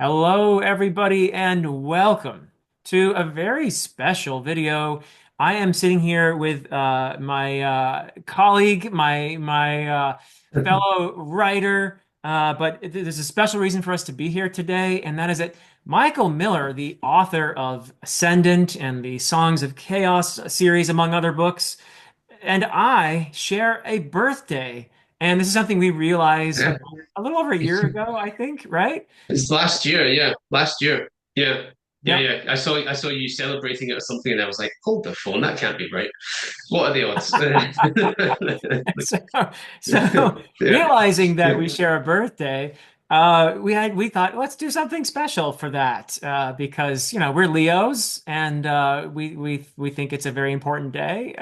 Hello, everybody, and welcome to a very special video. I am sitting here with my colleague, my fellow writer, but there's a special reason for us to be here today, and that is that Michael Miller, the author of Ascendant and the Songs of Chaos series, among other books, and I share a birthday. And this is something we realized Yeah. a little over a year ago, I think, right? It's last year, yeah. Last year. Yeah. Yeah, Yep. yeah. I saw you celebrating it or something and I was like, hold the phone, that can't be right. What are the odds? So, so Yeah. realizing that we share a birthday, we thought let's do something special for that because we're Leos and we think it's a very important day.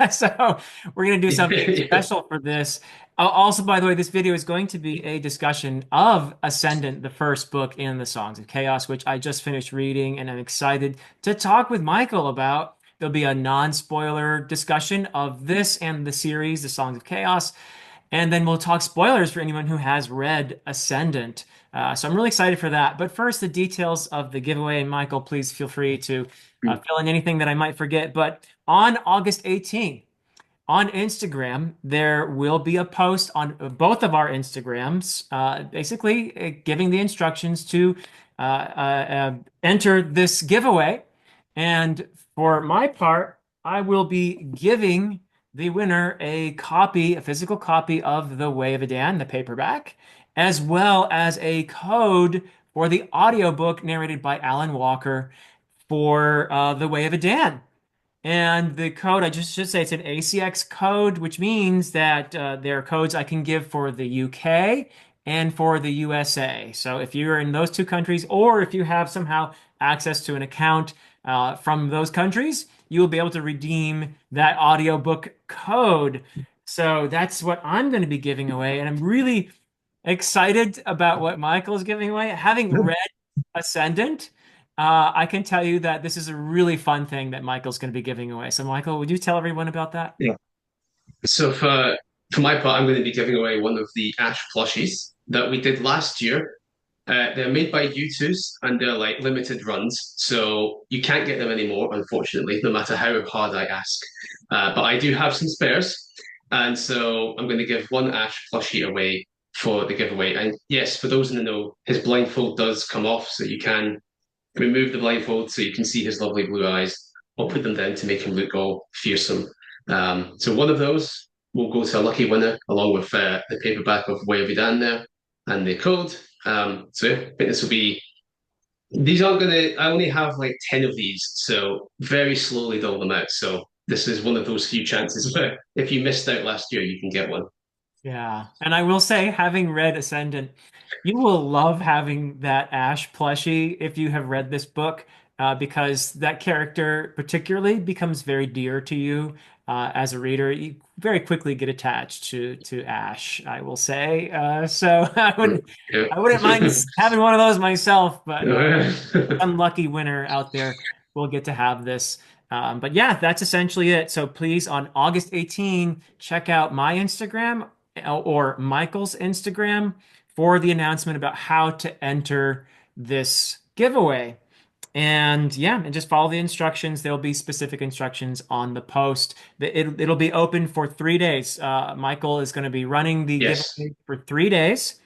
So we're gonna do something Yeah. special for this. Also, by the way, this video is going to be a discussion of Ascendant, the first book in the Songs of Chaos, which I just finished reading, and I'm excited to talk with Michael about. There'll be a non-spoiler discussion of this and the series, The Songs of Chaos. And then we'll talk spoilers for anyone who has read Ascendant. So I'm really excited for that. But first, the details of the giveaway. And Michael, please feel free to fill in anything that I might forget. But on August 18th, on Instagram, there will be a post on both of our Instagrams, basically giving the instructions to enter this giveaway. And for my part, I will be giving the winner a physical copy of The Way of Edan, the paperback, as well as a code for the audiobook narrated by Alan Walker for The Way of Edan. And the code, I just should say it's an ACX code, which means that there are codes I can give for the UK and for the USA. So if you're in those two countries, or if you have somehow access to an account from those countries, you will be able to redeem that audiobook code. So that's what I'm going to be giving away. And I'm really excited about what Michael is giving away. Having read Ascendant, I can tell you that this is a really fun thing that Michael's going to be giving away. So, Michael, would you tell everyone about that? Yeah. So for my part, I'm going to be giving away one of the Ash plushies that we did last year. They're made by U2s and they're like limited runs, so you can't get them anymore, unfortunately, no matter how hard I ask. But I do have some spares, and so I'm going to give one Ash plushie away for the giveaway. And yes, for those in the know, his blindfold does come off, so you can remove the blindfold so you can see his lovely blue eyes, or put them down to make him look all fearsome. So one of those will go to a lucky winner, along with the paperback of Way of Edan there and the code. So yeah, I think this will be. These aren't gonna. I only have like 10 of these, so very slowly dole them out. So this is one of those few chances where if you missed out last year, you can get one. Yeah. And I will say, having read Ascendant, you will love having that Ash plushie if you have read this book, because that character particularly becomes very dear to you as a reader. You very quickly get attached to Ash, I will say. So Yeah. I wouldn't mind having one of those myself, but Yeah. unlucky winner out there will get to have this. But yeah, that's essentially it. So please, on August 18, check out my Instagram or Michael's Instagram for the announcement about how to enter this giveaway. And yeah, and just follow the instructions. There'll be specific instructions on the post. It'll be open for 3 days. Michael is going to be running the Yes. giveaway for 3 days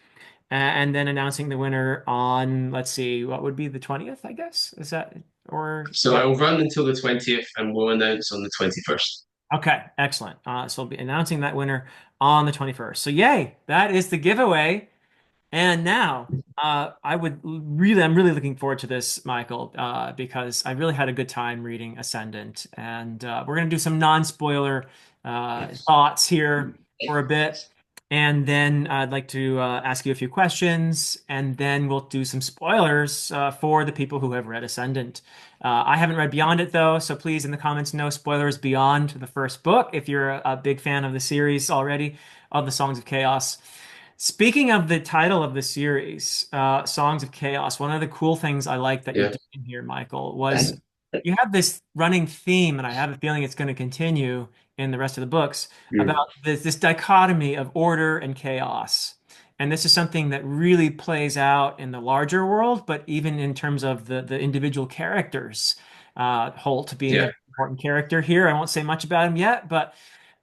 and then announcing the winner on, let's see, what would be the 20th, I guess? Is that, or, So yeah. I will run until the 20th, and we'll announce on the 21st. Okay, excellent. So we'll be announcing that winner on the 21st. So yay, that is the giveaway. And now, I'm really looking forward to this, Michael, because I really had a good time reading Ascendant. And we're going to do some non-spoiler thoughts here for a bit. And then I'd like to ask you a few questions, and then we'll do some spoilers for the people who have read Ascendant. I haven't read beyond it, though, so please, in the comments, no spoilers beyond the first book if you're a big fan of the series already, of the Songs of Chaos. Speaking of the title of the series, Songs of Chaos, one of the cool things I like that you Yeah. did in here, Michael, was you have this running theme, and I have a feeling it's going to continue in the rest of the books Mm. about this dichotomy of order and chaos. And this is something that really plays out in the larger world, but even in terms of the individual characters. Holt being Yeah. an important character here. I won't say much about him yet, but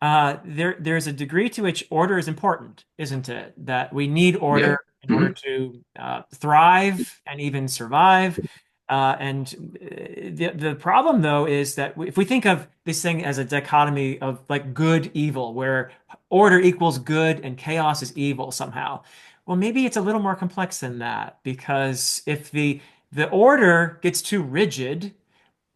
there's a degree to which order is important, isn't it? That we need Yeah. order in order Hmm. to thrive and even survive. And the problem though is that if we think of this thing as a dichotomy of like good evil, where order equals good and chaos is evil somehow, well, maybe it's a little more complex than that because if the order gets too rigid,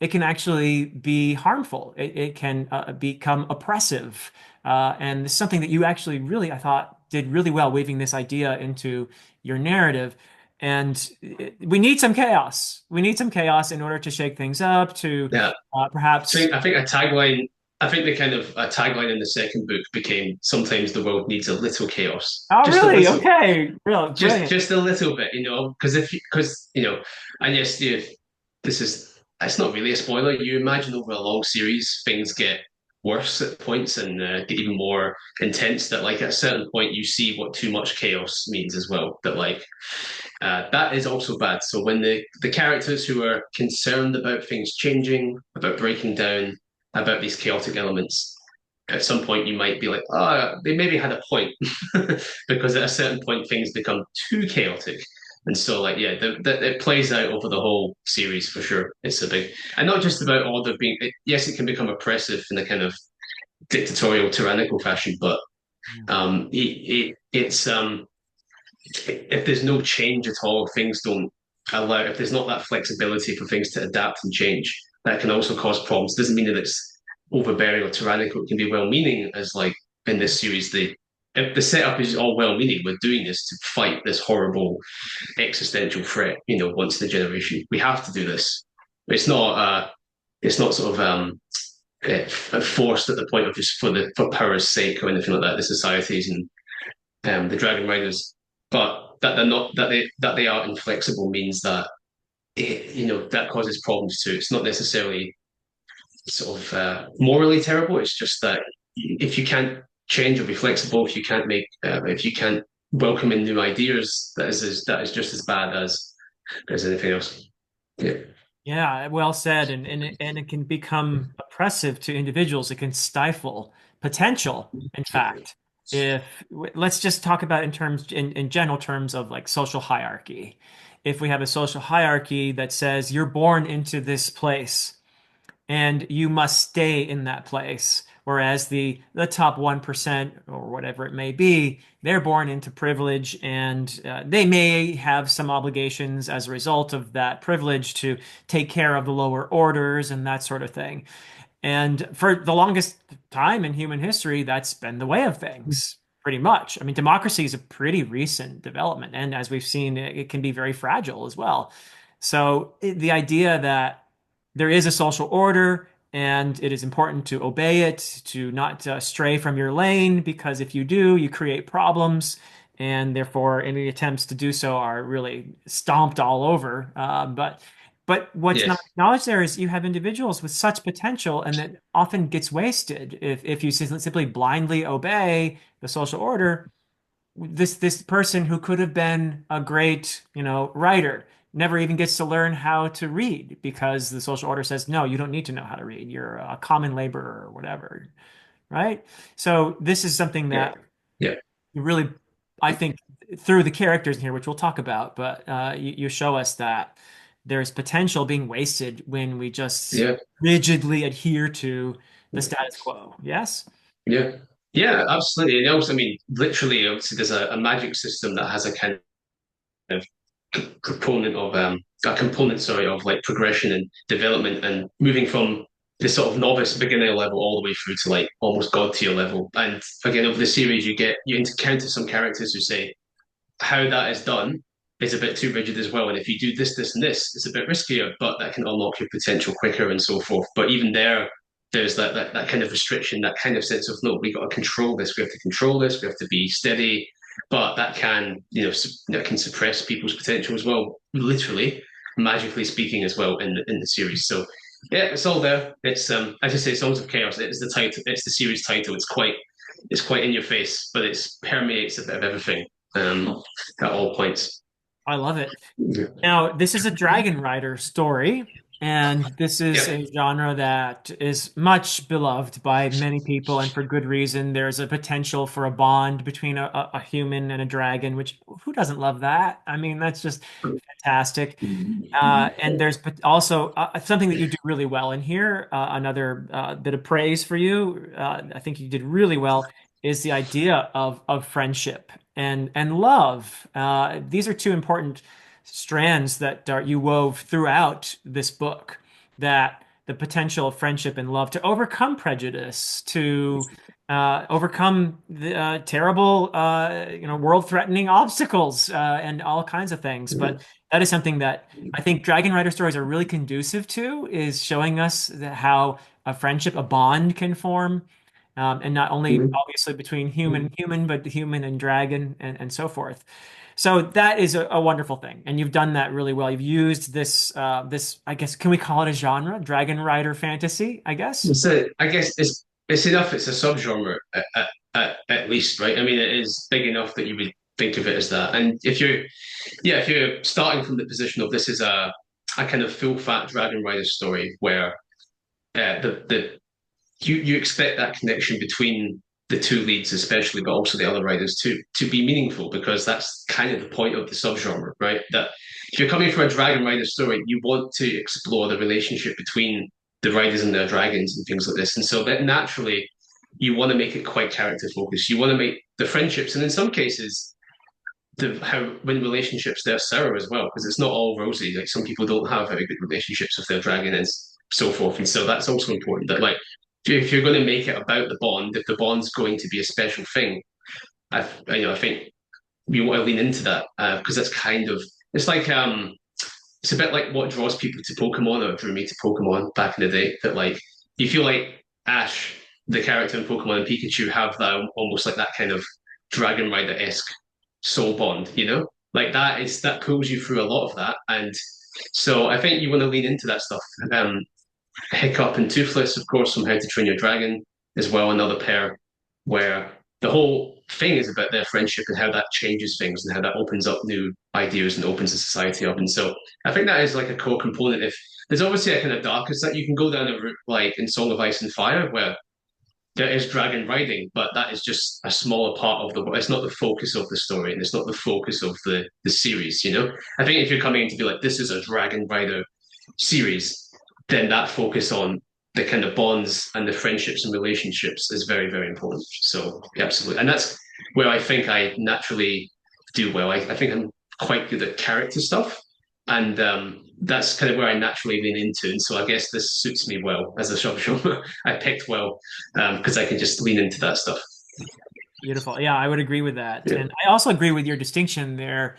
it can actually be harmful. It can become oppressive. And this is something that you actually really, I thought, did really well weaving this idea into your narrative. And we need some chaos. We need some chaos in order to shake things up, to Yeah. perhaps. I think a tagline. I think the kind of a tagline in the second book became sometimes the world needs a little chaos, Oh, just a really? little, Okay. Real brilliant. just a little bit, because and yes, this is it's not really a spoiler. You imagine over a long series, things get worse at points and get even more intense. That like at a certain point, you see what too much chaos means as well. That like that is also bad. So when the characters who are concerned about things changing, about breaking down, about these chaotic elements, at some point you might be like, ah, oh, they maybe had a point, because at a certain point things become too chaotic. And so, like, yeah, it plays out over the whole series for sure. It's a big, and not just about order being. Yes, it can become oppressive in a kind of dictatorial, tyrannical fashion, but it's if there's no change at all, things don't allow, if there's not that flexibility for things to adapt and change, that can also cause problems. Doesn't mean that it's overbearing or tyrannical. It can be well meaning, as like in this series, if the setup is all well meaning, we're doing this to fight this horrible existential threat, once in a generation. We have to do this. It's not sort of forced at the point of just for power's sake or anything like that. The societies and the Dragon Riders, but that they're not that they are inflexible means that that causes problems too. It's not necessarily sort of morally terrible. It's just that if you can't change or be flexible, if you can't welcome in new ideas, that is just as bad as anything else. Yeah, Yeah, well said. And it can become oppressive to individuals. It can stifle potential, in fact. If let's just talk about in general terms of like social hierarchy. If we have a social hierarchy that says you're born into this place and you must stay in that place. Whereas the top 1% or whatever it may be, they're born into privilege and they may have some obligations as a result of that privilege to take care of the lower orders and that sort of thing. And for the longest time in human history, that's been the way of things, pretty much. I mean, democracy is a pretty recent development. And as we've seen, it can be very fragile as well. So the idea that there is a social order and it is important to obey it, to not stray from your lane, because if you do, you create problems. And therefore, any attempts to do so are really stomped all over. But what's not yes, acknowledged there is you have individuals with such potential, and that often gets wasted if you simply blindly obey the social order. This person who could have been a great, writer never even gets to learn how to read because the social order says, no, you don't need to know how to read. You're a common laborer or whatever, right? So this is something yeah, that yeah, you really, I think, through the characters in here, which we'll talk about, but you show us that there's potential being wasted when we just yeah. rigidly adhere to the status quo. Yes? Yeah, yeah, absolutely. And also, I mean, literally, obviously, there's a magic system that has a kind of component of a component, sorry, of like progression and development and moving from the sort of novice beginner level all the way through to like almost god tier level. And again, over the series, you encounter some characters who say how that is done is a bit too rigid as well. And if you do this, this, and this, it's a bit riskier, but that can unlock your potential quicker and so forth. But even there's that kind of restriction, that kind of sense of no, we got to control this. We have to control this. We have to be steady. But that can, that can suppress people's potential as well, literally, magically speaking, as well in the series. So yeah, it's all there. It's as I say, Songs of Chaos. It's the title. It's the series title. It's quite in your face, but it permeates a bit of everything. at all points. I love it. Yeah. Now, this is a Dragon Rider story, and this is Yeah. a genre that is much beloved by many people, and for good reason. There's a potential for a bond between a human and a dragon, which who doesn't love that? I mean, that's just fantastic. And there's also something that you do really well in here. Another bit of praise for you. I think you did really well is the idea of friendship and love. These are two important strands that you wove throughout this book. That the potential of friendship and love to overcome prejudice, to overcome the terrible, world-threatening obstacles and all kinds of things. But that is something that I think Dragon Rider stories are really conducive to, is showing us how a friendship, a bond can form, and not only obviously between human and human, but human and dragon and so forth. So that is a wonderful thing, and you've done that really well. You've used this, I guess, can we call it a genre? Dragon Rider fantasy, I guess. So I guess it's enough. It's a subgenre at least, right? I mean, it is big enough that you would think of it as that. And if you're starting from the position of this is a kind of full fat Dragon Rider story where the you expect that connection between the two leads, especially, but also the other writers, to be meaningful because that's kind of the point of the subgenre, right? That if you're coming from a Dragon Rider story, you want to explore the relationship between the riders and their dragons and things like this, and so that naturally you want to make it quite character focused. You want to make the friendships, and in some cases, the how when relationships they're sour as well, because it's not all rosy. Like some people don't have very good relationships with their dragon and so forth, and so that's also important. That like if you're going to make it about the bond, if the bond's going to be a special thing, I think you want to lean into that because that's kind of it's like it's a bit like what draws people to Pokemon or drew me to Pokemon back in the day. That like you feel like Ash, the character in Pokemon, and Pikachu have that almost like that kind of Dragon Rider esque soul bond, you know, like that pulls you through a lot of that, and so I think you want to lean into that stuff. Hiccup and Toothless, of course, from How to Train Your Dragon, as well, another pair where the whole thing is about their friendship and how that changes things and how that opens up new ideas and opens the society up. And so I think that is like a core component. If there's obviously a kind of darker side, you can go down a route like in Song of Ice and Fire, where there is dragon riding, but that is just a smaller part of the. It's not the focus of the story, and it's not the focus of the series. You know, I think if you're coming in to be like this is a dragon rider series, then that focus on the kind of bonds and the friendships and relationships is very, very important. So, yeah, absolutely. And that's where I think I naturally do well. I think I'm quite good at character stuff. And that's kind of where I naturally lean into. And so I guess this suits me well as a subgenre. I picked well because I can just lean into that stuff. Beautiful. Yeah, I would agree with that. Yeah. And I also agree with your distinction there.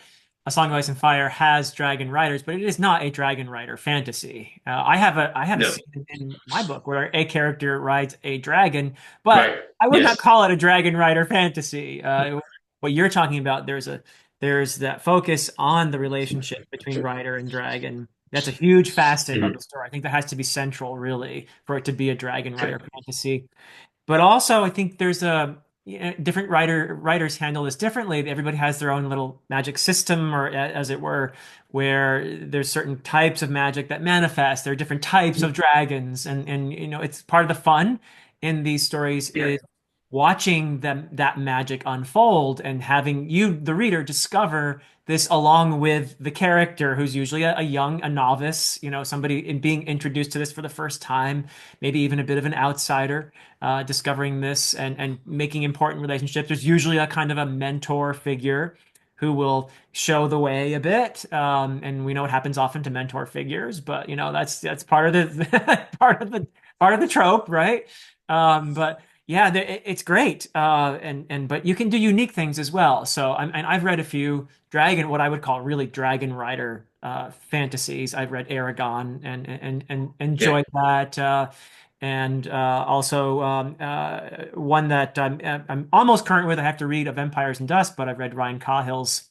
A Song of Ice and Fire has dragon riders, but it is not a dragon rider fantasy. I have a No. scene in my book where a character rides a dragon, but Right. I would not Yes. call it a dragon rider fantasy. What you're talking about, there's that focus on the relationship between rider and dragon. That's a huge facet of Mhm. the story. I think that has to be central, really, for it to be a dragon rider fantasy. But also, I think there's different writers handle this differently. Everybody has their own little magic system, or as it were, where there's certain types of magic that manifest. There are different types of dragons, and it's part of the fun in these stories Yeah. is watching them that magic unfold and having you, the reader, discover this along with the character who's usually a novice, somebody in being introduced to this for the first time, maybe even a bit of an outsider discovering this and making important relationships. There's usually a kind of a mentor figure who will show the way a bit, and we know what happens often to mentor figures, but that's part of the part of the trope, right? But yeah, it's great, and but you can do unique things as well. So, and I've read a few what I would call really dragon rider fantasies. I've read Aragon and Yeah. enjoyed that. And also one that I'm almost current with. I have to read of Empires and Dust, but I've read Ryan Cahill's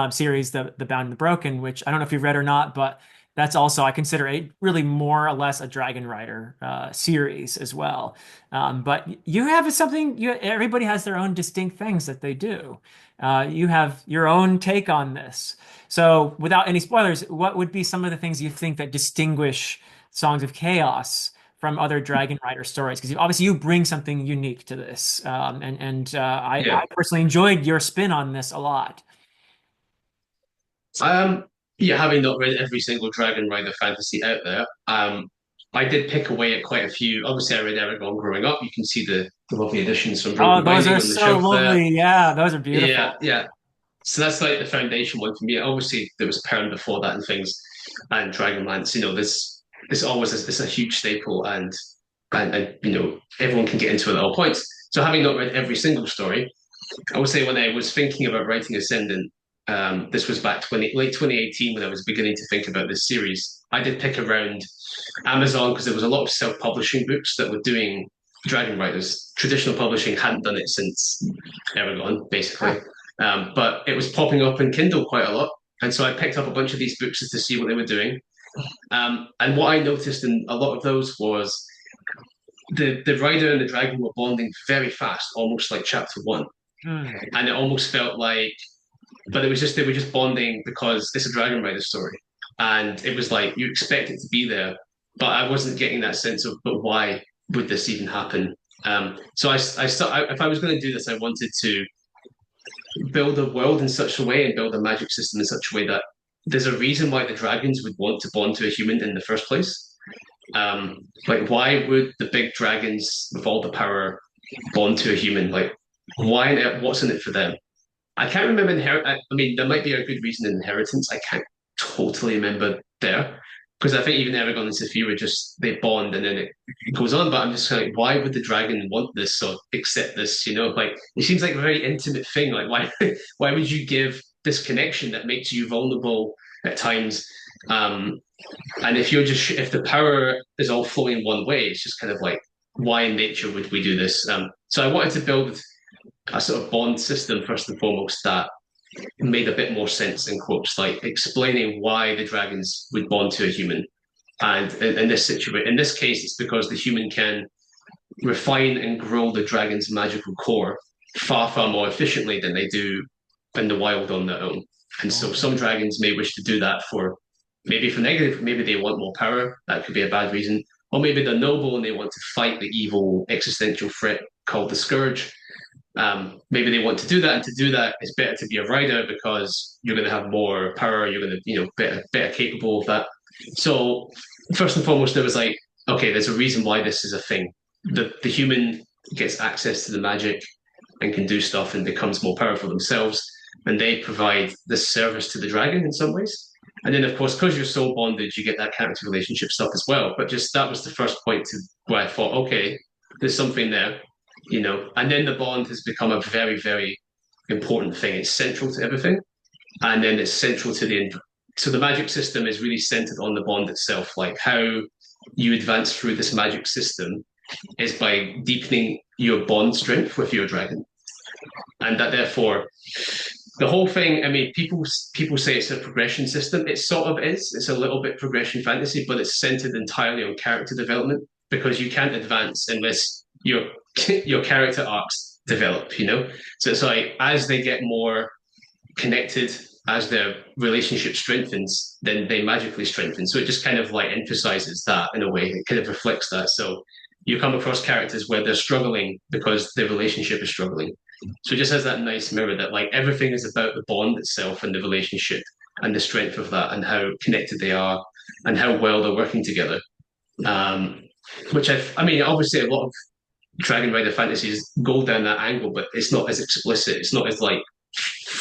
series, the Bound and the Broken, which I don't know if you've read or not, but that's also I consider it really more or less a Dragon Rider series as well. But you have something. Everybody has their own distinct things that they do. You have your own take on this. So, without any spoilers, what would be some of the things you think that distinguish Songs of Chaos from other Dragon Rider stories? Because obviously you bring something unique to this, I Yeah. personally enjoyed your spin on this a lot. Um, yeah, having not read every single Dragon Rider fantasy out there, I did pick away at quite a few. Obviously, I read Aragon growing up. You can see the lovely editions from Oh, Broken those are Binding on the so shelf there. lovely. Yeah, those are Yeah, beautiful. yeah. So that's like the foundation one for me. Obviously, there was Perm before that and things, and Dragonlance. This always is it's a huge staple, and everyone can get into it at all points. So having not read every single story, I would say when I was thinking about writing Ascendant, this was back late 2018 when I was beginning to think about this series. I did pick around Amazon because there was a lot of self-publishing books that were doing Dragon Riders. Traditional publishing hadn't done it since Aragon, basically. Ah, But it was popping up in Kindle quite a lot. And so I picked up a bunch of these books just to see what they were doing. And what I noticed in a lot of those was the rider and the dragon were bonding very fast, almost like chapter one. hmm. And it almost felt like, but it was just they were just bonding because it's a Dragon Rider story, and it was like you expect it to be there, but I wasn't getting that sense of, but why would this even happen? If I was going to do this, I wanted to build a world in such a way and build a magic system in such a way that there's a reason why the dragons would want to bond to a human in the first place. Like, why would the big dragons with all the power bond to a human? Like, why? What's in it for them? I can't remember I mean, there might be a good reason in inheritance. I can't totally remember there because I think even Aragon and Saphira just they bond and then it goes on. But I'm just like, why would the dragon want this or accept this? Like it seems like a very intimate thing. Like why why would you give this connection that makes you vulnerable at times? Um, and if the power is all flowing one way, it's just kind of like why in nature would we do this? So I wanted to build a sort of bond system first and foremost that made a bit more sense in quotes, like explaining why the dragons would bond to a human. And in this situation, in this case, it's because the human can refine and grow the dragon's magical core far, far more efficiently than they do in the wild on their own. And so Oh. some dragons may wish to do that for maybe for negative, maybe they want more power. That could be a bad reason. Or maybe they're noble and they want to fight the evil existential threat called the Scourge. Maybe they want to do that, and to do that, it's better to be a rider because you're going to have more power. You're going to, better capable of that. So first and foremost, there was like, okay, there's a reason why this is a thing. The human gets access to the magic and can do stuff and becomes more powerful themselves, and they provide this service to the dragon in some ways. And then, of course, because you're soul bonded, you get that character relationship stuff as well. But just that was the first point to where I thought, okay, there's something there, And then the bond has become a very, very important thing. It's central to everything, and then it's central to the magic system is really centered on the bond itself. Like how you advance through this magic system is by deepening your bond strength with your dragon, and that therefore the whole thing. I mean, people say it's a progression system. It sort of is. It's a little bit progression fantasy, but it's centered entirely on character development because you can't advance unless your character arcs develop. So it's like as they get more connected, as their relationship strengthens, then they magically strengthen. So it just kind of like emphasizes that in a way. It kind of reflects that. So you come across characters where they're struggling because their relationship is struggling. So it just has that nice mirror that like everything is about the bond itself and the relationship and the strength of that and how connected they are and how well they're working together. Um, I mean, obviously a lot of Dragon Rider fantasies go down that angle, but it's not as explicit. It's not as like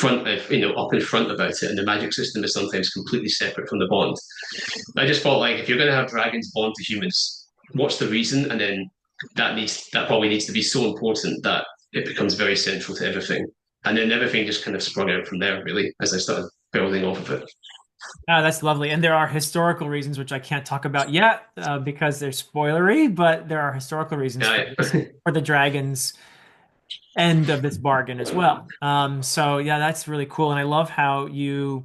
up in front about it. And the magic system is sometimes completely separate from the bond. I just felt like if you're going to have dragons bond to humans, what's the reason? And then that probably needs to be so important that it becomes very central to everything. And then everything just kind of sprung out from there, really, as I started building off of it. Ah, that's lovely. And there are historical reasons which I can't talk about yet because they're spoilery, but there are historical reasons for Yeah, this, for the dragons end of this bargain as well. So yeah, that's really cool. And I love how you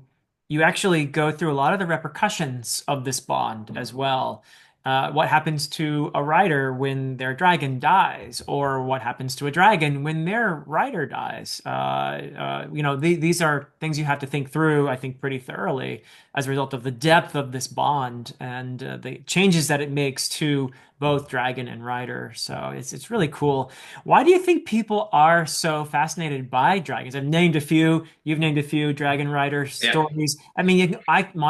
you actually go through a lot of the repercussions of this bond as well. What happens to a rider when their dragon dies, or what happens to a dragon when their rider dies? These are things you have to think through, I think, pretty thoroughly as a result of the depth of this bond and the changes that it makes to both dragon and rider. So it's really cool. Why do you think people are so fascinated by dragons? I've named a few. You've named a few dragon rider Yeah. stories. I mean,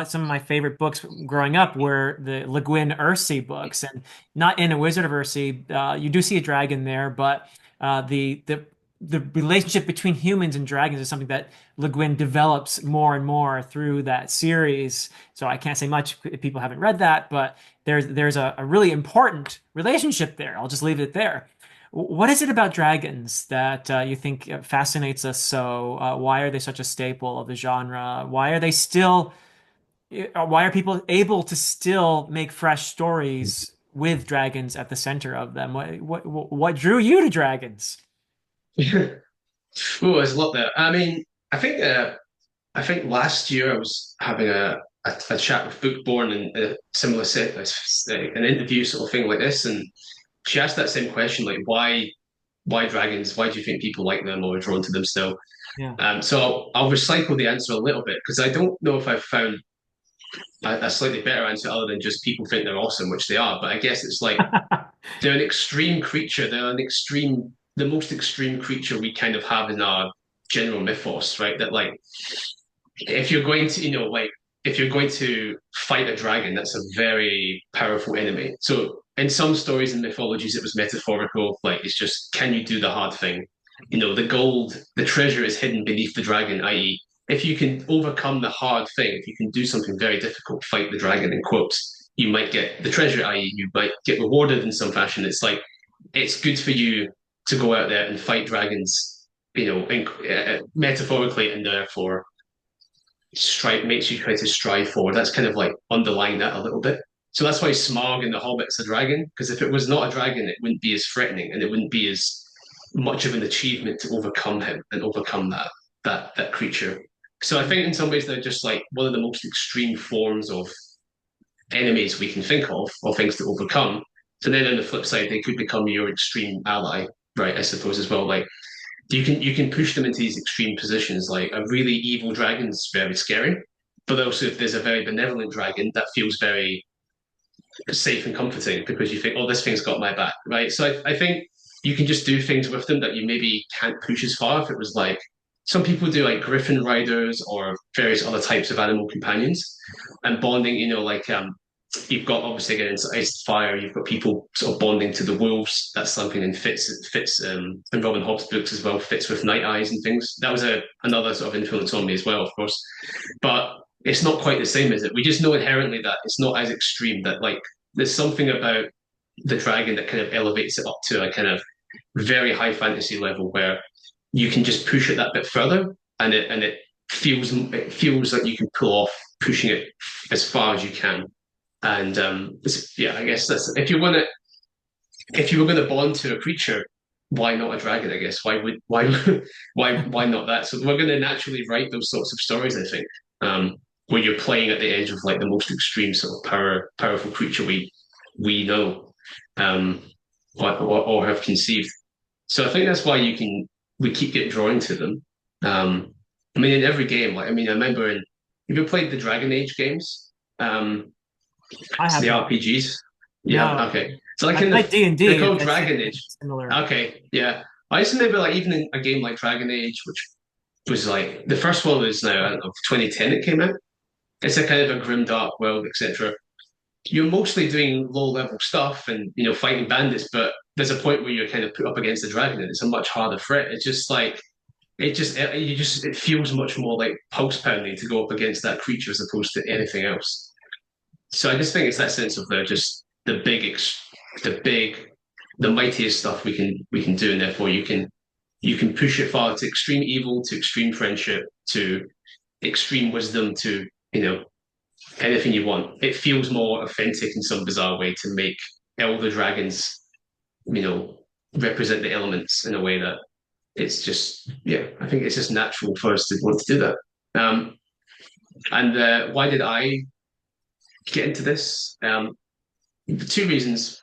some of my favorite books growing up were the Le Guin Ursi books, and not in A Wizard of Ursi. You do see a dragon there, but the relationship between humans and dragons is something that Le Guin develops more and more through that series. So I can't say much if people haven't read that, but there's a really important relationship there. I'll just leave it there. What is it about dragons that you think fascinates us so? Why are they such a staple of the genre? Why are people able to still make fresh stories with dragons at the center of them? What drew you to dragons? Oh, there's a lot there. I mean, I think I think last year I was having a chat with Bookborn and a similar set, an interview sort of thing like this, and she asked that same question, like why dragons? Why do you think people like them or are drawn to them still? Yeah. So I'll recycle the answer a little bit because I don't know if I've found a slightly better answer other than just people think they're awesome, which they are. But I guess it's like they're an extreme creature. The most extreme creature we kind of have in our general mythos, right? That like if you're going to, if you're going to fight a dragon, that's a very powerful enemy. So in some stories and mythologies, it was metaphorical. Like it's just, can you do the hard thing? The gold, the treasure is hidden beneath the dragon, i.e., if you can overcome the hard thing, if you can do something very difficult, fight the dragon in quotes, you might get the treasure, i.e., you might get rewarded in some fashion. It's like, it's good for you to go out there and fight dragons, metaphorically, and therefore strive makes you try to strive forward. That's kind of like underlying that a little bit. So that's why Smaug in The Hobbit's a dragon, because if it was not a dragon, it wouldn't be as threatening and it wouldn't be as much of an achievement to overcome him and overcome that creature. So I think in some ways they're just like one of the most extreme forms of enemies we can think of, or things to overcome. So then on the flip side, they could become your extreme ally, right? I suppose as well. Like you can push them into these extreme positions. Like a really evil dragon is very scary, but also if there's a very benevolent dragon, that feels very safe and comforting because you think, oh, this thing's got my back, right? So I think you can just do things with them that you maybe can't push as far if it was like some people do like griffin riders or various other types of animal companions and bonding, you've got obviously again into Ice Fire, you've got people sort of bonding to the wolves. That's something in fits in Robin Hobb's books as well, fits with Night Eyes and things. That was another sort of influence on me as well, of course. But it's not quite the same, is it? We just know inherently that it's not as extreme, that like there's something about the dragon that kind of elevates it up to a kind of very high fantasy level where you can just push it that bit further and it feels like you can pull off pushing it as far as you can. And yeah, I guess that's if you were going to bond to a creature, why not a dragon? I guess why not that? So we're going to naturally write those sorts of stories. I think where you're playing at the edge of like the most extreme sort of powerful creature we know um, or have conceived. So I think that's why we keep getting drawn to them. I mean, in every game, like I mean, I remember have you ever played the Dragon Age games? I So have the not. RPGs. Yeah, No, okay. So like I in the played D&D. they're called That seems Dragon Age. similar. Okay, yeah. I used to remember like even in a game like Dragon Age, which was like the first one was now I don't know 2010 it came out. It's a kind of a grim dark world, etc. You're mostly doing low level stuff and fighting bandits, but there's a point where you're kind of put up against the dragon and it's a much harder threat. It's just like it feels much more like pulse pounding to go up against that creature as opposed to anything else. So I just think it's that sense of just the big, the mightiest stuff we can do, and therefore you can push it far to extreme evil, to extreme friendship, to extreme wisdom, to anything you want. It feels more authentic in some bizarre way to make elder dragons, you know, represent the elements in a way that it's just yeah. I think it's just natural for us to want to do that. Um, And why did I get into this? Two reasons.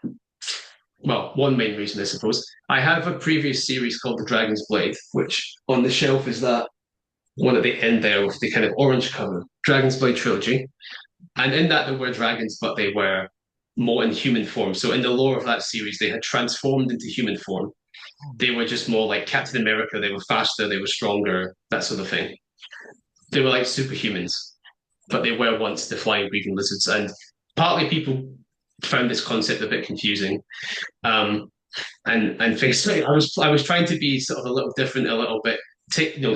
Well, one main reason, I suppose. I have a previous series called The Dragon's Blade, which on the shelf is that one at the end there with the kind of orange cover, Dragon's Blade trilogy. And in that, there were dragons, but they were more in human form. So in the lore of that series, they had transformed into human form. They were just more like Captain America. They were faster, they were stronger, that sort of thing. They were like superhumans, but they were once the flying breathing lizards. And partly people found this concept a bit confusing. Um, and things like I was trying to be sort of a little different, a little bit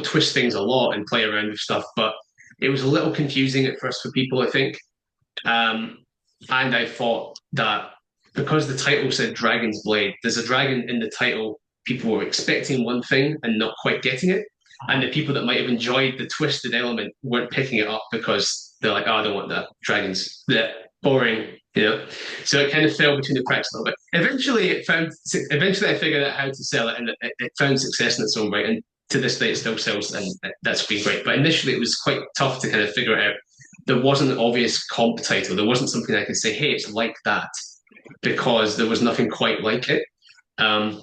twist things a lot and play around with stuff, but it was a little confusing at first for people, I think. Um, and I thought that because the title said Dragon's Blade, there's a dragon in the title. People were expecting one thing and not quite getting it. And the people that might have enjoyed the twisted element weren't picking it up because they're like, oh, I don't want that. Dragons, that boring. So it kind of fell between the cracks a little bit. Eventually I figured out how to sell it and it found success in its own right. And to this day, it still sells and that's been great. But initially it was quite tough to kind of figure it out. There wasn't an obvious comp title. There wasn't something I could say, hey, it's like that, because there was nothing quite like it. Um,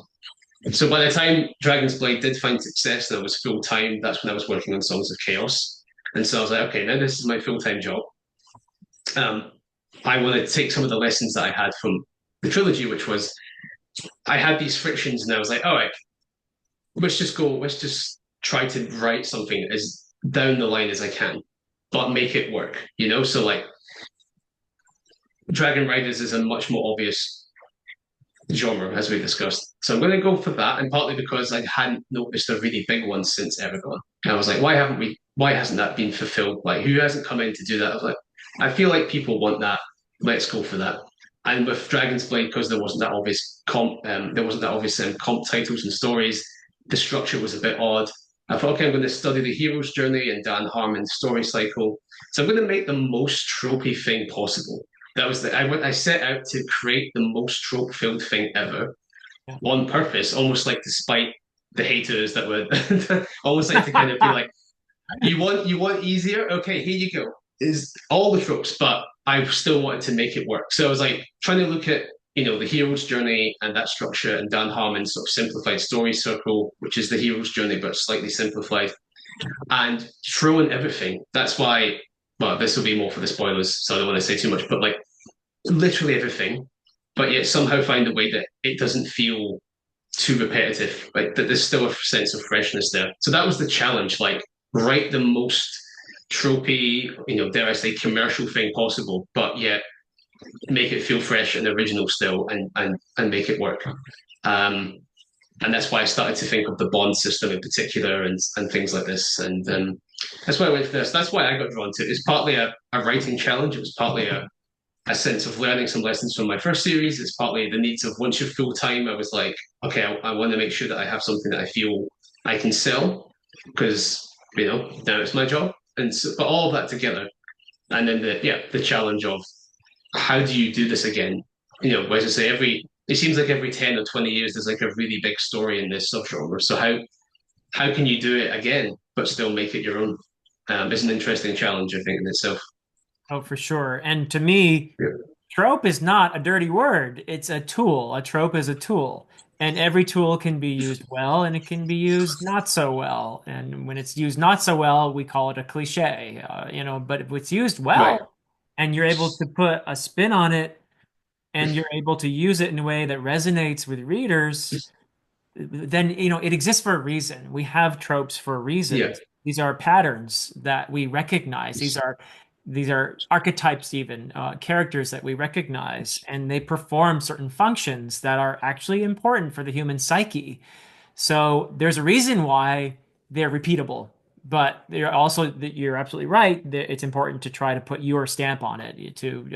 so by the time Dragon's Blade did find success and I was full time, that's when I was working on Songs of Chaos. And so I was like, okay, now this is my full time job. Um, I want to take some of the lessons that I had from the trilogy, which was I had these frictions, and I was like, all right, let's just try to write something as down the line as I can, but make it work. So like Dragon Riders is a much more obvious genre, as we discussed. So I'm going to go for that, and partly because I hadn't noticed a really big one since Eragon. And I was like, why hasn't that been fulfilled? Like, who hasn't come in to do that? I was like, I feel like people want that. Let's go for that. And with Dragon's Blade, because there wasn't that obvious comp titles and stories. The structure was a bit odd. I thought, okay, I'm going to study the hero's journey and Dan Harmon's story cycle. So I'm going to make the most tropey thing possible. I set out to create the most trope filled thing ever on purpose, almost like despite the haters that were almost like to kind of be like, you want easier? Okay, here you go. Is all the tropes, but I still wanted to make it work. So I was like trying to look at the hero's journey and that structure and Dan Harmon's sort of simplified story circle, which is the hero's journey but slightly simplified, and throw in everything. That's why. Well, this will be more for the spoilers, so I don't want to say too much, but like literally everything, but yet somehow find a way that it doesn't feel too repetitive. Like that there's still a sense of freshness there. So that was the challenge. Like write the most tropey, dare I say, commercial thing possible, but yet make it feel fresh and original still, and make it work. Um, and that's why I started to think of the bond system in particular, and things like this. And that's why I went for this. That's why I got drawn to it. It's partly a writing challenge. It was partly a sense of learning some lessons from my first series. It's partly the needs of once you're full time. I was like, okay, I want to make sure that I have something that I feel I can sell because now it's my job. And so, but all of that together, and then the challenge of how do you do this again? As I say, it seems like every 10 or 20 years there's like a really big story in this subgenre. So how can you do it again but still make it your own? It's an interesting challenge, I think, in itself. Oh, for sure. And to me, Yeah. trope is not a dirty word. It's a tool. A trope is a tool. And every tool can be used well and it can be used not so well. And when it's used not so well, we call it a cliche. But if it's used Right. well and you're able to put a spin on it and you're able to use it in a way that resonates with readers, then it exists for a reason. We have tropes for Yeah. reasons. These are patterns that we recognize. These are archetypes, even characters that we recognize, and they perform certain functions that are actually important for the human psyche. So there's a reason why they're repeatable, but you're absolutely right that it's important to try to put your stamp on it to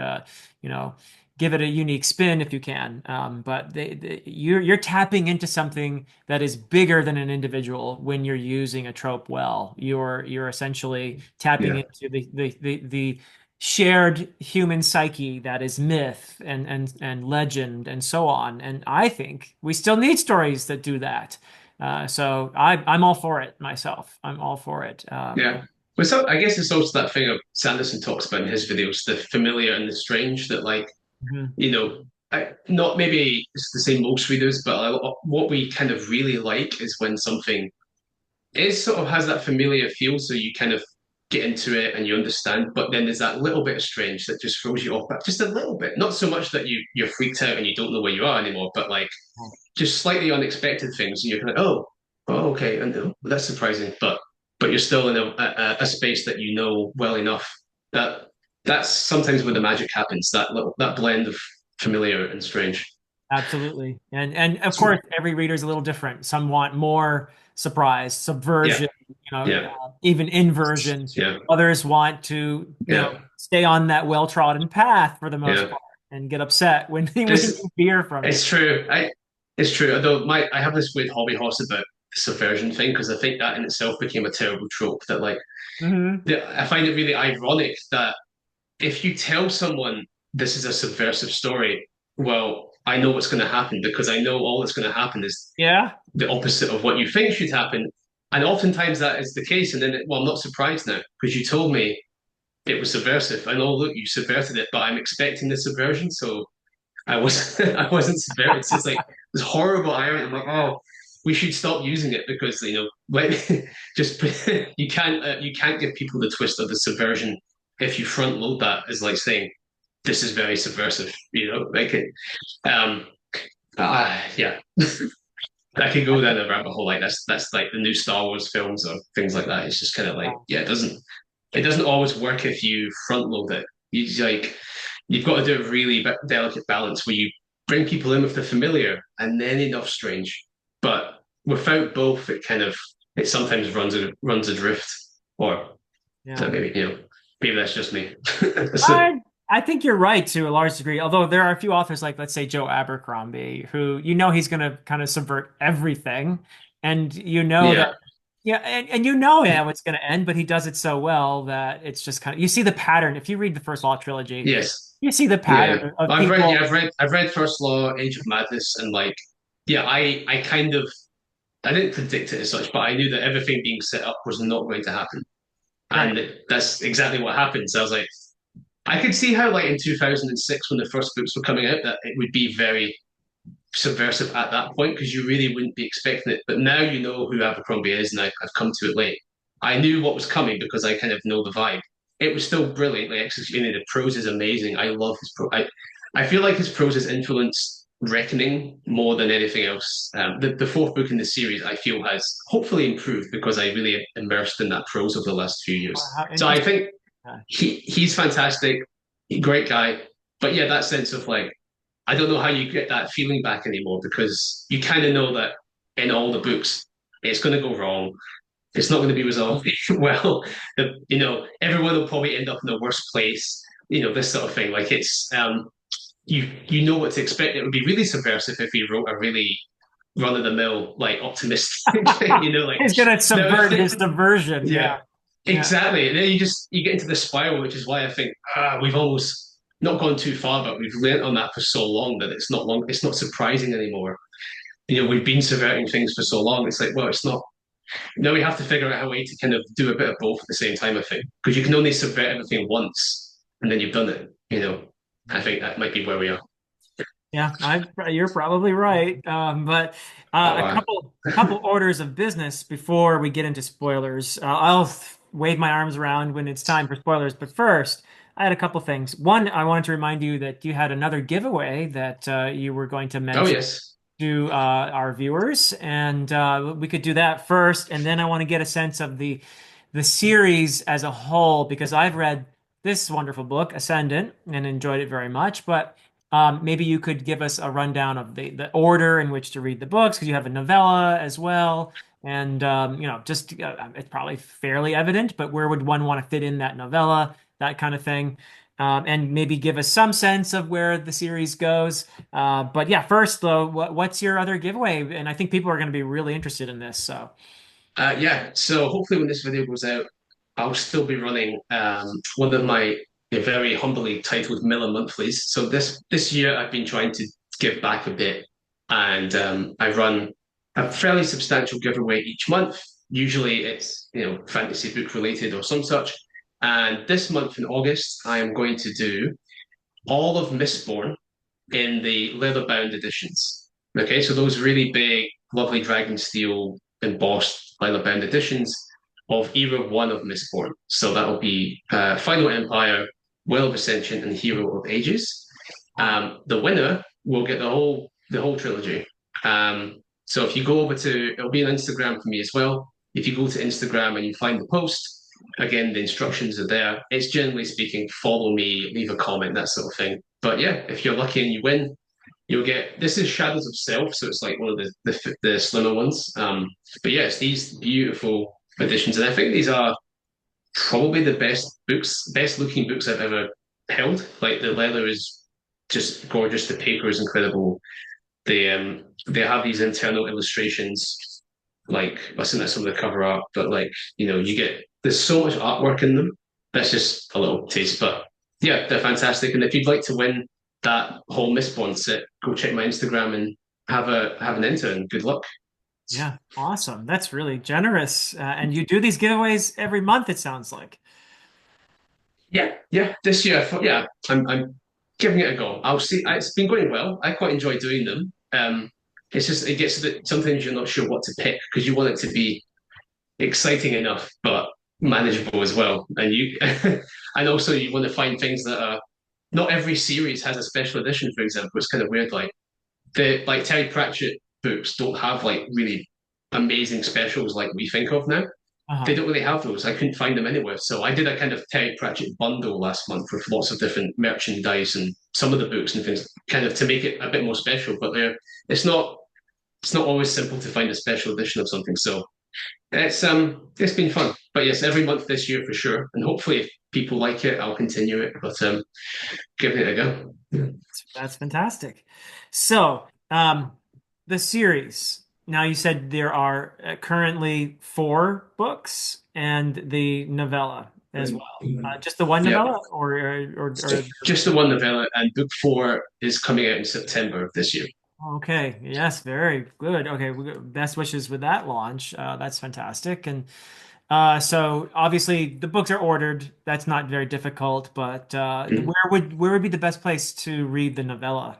you know give it a unique spin if you can. But you're tapping into something that is bigger than an individual when you're using a trope well. You're essentially tapping Yeah. into the shared human psyche that is myth and legend and so on. And I think we still need stories that do that. So I'm all for it myself. I'm all for it. Yeah. But so I guess it's also that thing of Sanderson talks about in his videos, the familiar and the strange. That like Mhm. not maybe it's the same most readers, but what we kind of really like is when something is sort of has that familiar feel, so you kind of get into it and you understand. But then there's that little bit of strange that just throws you off, but just a little bit. Not so much that you're freaked out and you don't know where you are anymore, but like just slightly unexpected things, and you're kind of okay, and that's surprising, but you're still in a space that you know well enough that that's sometimes where the magic happens. That blend of familiar and strange. Absolutely. And of course, every reader is a little different. Some want more surprise, Yeah, subversion, yeah, even inversion. yeah. Others want to, Yeah, stay on that well-trodden path for the most yeah. part and get upset when when This you veer from it. it's true. It's true. Although I have this weird hobby horse about the subversion thing because I think that in itself became a terrible trope. That like Hmm. I find it really ironic that if you tell someone this is a subversive story, well, I know what's going to happen because I know all that's going to happen is Yeah. the opposite of what you think should happen. And oftentimes that is the case. And then, well, I'm not surprised now because you told me it was subversive. I know, look, you subverted it, but I'm expecting the subversion. So I was I wasn't subverted. It's just like this horrible irony. I'm like, oh, we should stop using it because like just you can't give people the twist of the subversion if you front load that as like saying this is very subversive. Like it. Um, yeah, I could go down a rabbit hole like that's like the new Star Wars films or things like that. It's just kind of like yeah, it doesn't always work if you front load it. You've got to do a really delicate balance where you bring people in with the familiar and then enough strange, but without both, it sometimes runs adrift. Or Yeah. so maybe that's just me. So, I I think you're right to a large degree. Although there are a few authors like, let's say, Joe Abercrombie, who he's going to kind of subvert everything, and that, yeah, yeah, and how it's going to end, but he does it so well that it's just kind of, you see the pattern. If you read the first Law trilogy, yes, you see the yeah. pattern of I've read people. I've read First Law, Age of Madness, and like yeah, I kind of I didn't predict it as such, but I knew that everything being set up was not going to happen. Right. And that's exactly what happened. So I was like, I could see how, like, in 2006, when the first books were coming out, that it would be very subversive at that point because you really wouldn't be expecting it. But now you know who Abercrombie is, and I've come to it late. I knew what was coming because I kind of know the vibe. It was still brilliantly executed. The prose is amazing. I love his prose. I feel like his prose has influenced Reckoning more than anything else. The fourth book in the series, I feel, has hopefully improved because I really immersed in that prose over the last few years. How So I interesting. think he's fantastic, great guy. But yeah, that sense of like I don't know how you get that feeling back anymore because you kind of know that in all the books it's going to go wrong. It's not going to be resolved well. Everyone will probably end up in the worst place. This sort of thing. Like you know what to expect. It would be really subversive if he wrote a really run of the mill like optimistic. Like He's going to no, subvert his subversion. yeah, Yeah. Yeah. exactly. And then you get into the spiral, which is why I think we've almost not gone too far, but we've learnt on that for so long that it's not surprising anymore. We've been subverting things for so long. It's like, well, it's not. Now we have to figure out a way to kind of do a bit of both at the same time. I think because you can only subvert everything once, and then you've done it. I think that might be where we are. Yeah, you're probably right. But Oh, a couple orders of business before we get into spoilers. I'll wave my arms around when it's time for spoilers. But first, I had a couple things. One, I wanted to remind you that you had another giveaway that you were going to oh mention yes. to our viewers, and we could do that first, and then I want to get a sense of the series as a whole because I've read this wonderful book, Ascendant, and enjoyed it very much. But maybe you could give us a rundown of the order in which to read the books because you have a novella as well, and just it's probably fairly evident, but where would one want to fit in that novella, that kind of thing. And maybe give us some sense of where the series goes. But yeah, first though, what's your other giveaway? And I think people are going to be really interested in this. So Yeah. So hopefully, when this video goes out, I'll still be running one of my very humbly titled Miller monthlies. So this year, I've been trying to give back a bit, and I run a fairly substantial giveaway each month Usually it's, fantasy book related or some such. And this month in August, I am going to do all of Mistborn in the leather bound editions. Okay, so those really big, lovely dragon steel embossed leather bound editions of Era 1 of Mistborn. So that'll be Final Empire, Well of Ascension, and Hero of Ages. Wow. The winner will get the whole trilogy. So if you go over to, it'll be on Instagram for me as well. If you go to Instagram and you find the post, again, the instructions are there. It's generally speaking, follow me, leave a comment, that sort of thing. But yeah, if you're lucky and you win, you'll get this is Shadows of Self, so it's like one of the slimmer ones. But yeah, it's these beautiful editions, and I think these are probably the best books, best looking books I've ever held. Like the leather is just gorgeous, the paper is incredible. They have these internal illustrations, like I think that's some of the cover art, but like you get there's so much artwork in them. That's just a little taste, but yeah, they're fantastic. And if you'd like to win that whole Mistborn set, go check my Instagram and have an enter and good luck. Yeah, awesome. That's really generous. And you do these giveaways every month, it sounds like. Yeah, yeah. This year, yeah, I'm giving it a go. I'll see. It's been going well. I quite enjoy doing them. It's just it gets a bit. Sometimes you're not sure what to pick because you want it to be exciting enough, but manageable as well. And you, and also you want to find things that are not every series has a special edition. For example, it's kind of weird. Like Terry Pratchett books don't have like really amazing specials like we think of now. They Uh-huh. don't really have those. I couldn't find them anywhere. So I did a kind of Terry Pratchett bundle last month with lots of different merchandise and some of the books and things, kind of to make it a bit more special. But it's not it's not always simple to find a special edition of something. So it's been fun. But yes, every month this year for sure. And hopefully if people like it, I'll continue it. But giving it a go. Yeah. That's fantastic. So, the series. Now you said there are currently four books and the novella as well. Just the one Yeah. novella, or Just the one novella, and book four is coming out in September of this year. okay, yes, very good. Okay, best wishes with that launch. That's fantastic. And so obviously the books are ordered. That's not very difficult, but Mhm. where would be the best place to read the novella?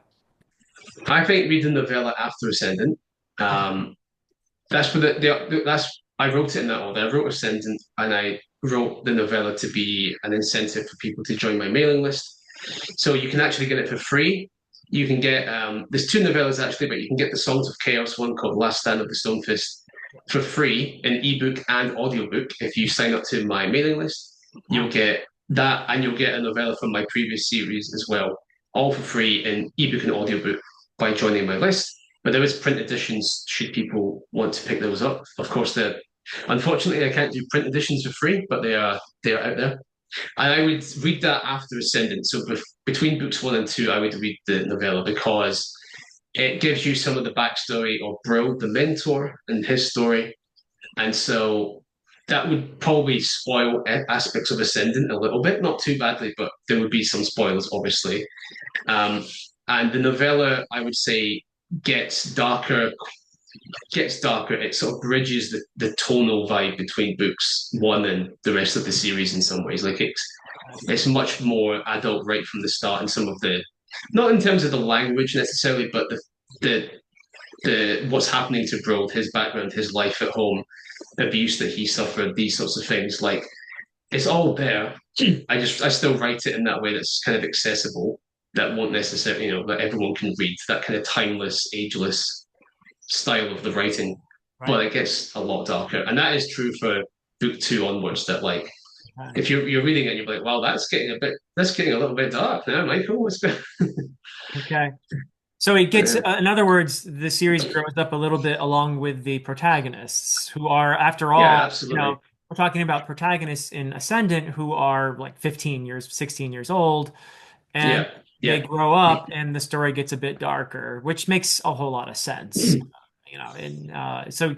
I think read the novella after Ascendant. Okay. Um, that's for that's I wrote it in that order. I wrote Ascendant and I wrote the novella to be an incentive for people to join my mailing list. So you can actually get it for free. You can get there's two novellas actually, but you can get the Songs of Chaos one called Last Stand of the Stone Fist for free in ebook and audiobook. If you sign up to my mailing list, you'll Wow. get that and you'll get a novella from my previous series as well, all for free in ebook and audiobook by joining my list. But there is print editions should people want to pick those up. Of course, unfortunately I can't do print editions for free, but they are out there. And I would read that after Ascendant. So between books one and two, I would read the novella because it gives you some of the backstory of Brill, the mentor, and his story. And so that would probably spoil aspects of Ascendant a little bit, not too badly, but there would be some spoilers, obviously. Um, and the novella, I would say, gets darker gets darker. It sort of bridges the tonal vibe between books one and the rest of the series in some ways. Like it's much more adult right from the start in some of the not in terms of the language necessarily, but the the what's happening to Brode, his background, his life at home, abuse that he suffered, these sorts of things. Like it's all there. I still write it in that way that's kind of accessible, that won't necessarily, that everyone can read, that kind of timeless, ageless style of the writing, Right. but it gets a lot darker. And that is true for book two onwards, that like Okay. if you're reading it, you're like, wow, that's getting a little bit dark now, Michael. What's going Okay. So it gets, yeah. in other words, the series grows up a little bit along with the protagonists, who are, after Yeah, all, absolutely. we're talking about protagonists in Ascendant who are like 15 years, 16 years old, and Yeah, they yeah. grow up and the story gets a bit darker, which makes a whole lot of sense. And so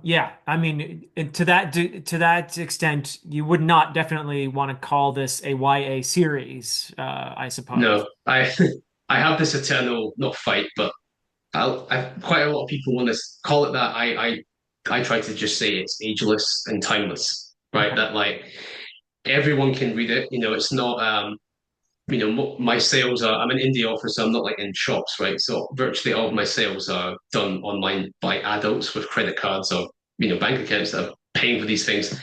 yeah, I mean, to that extent, you would not definitely want to call this a YA series, I suppose. No, I I have this eternal not fight, but quite a lot of people want to call it that. I try to just say it's ageless and timeless, right? Okay. That like everyone can read it. It's not my sales are, I'm an indie author, so I'm not like in shops, right? So virtually all of my sales are done online by adults with credit cards or, bank accounts that are paying for these things.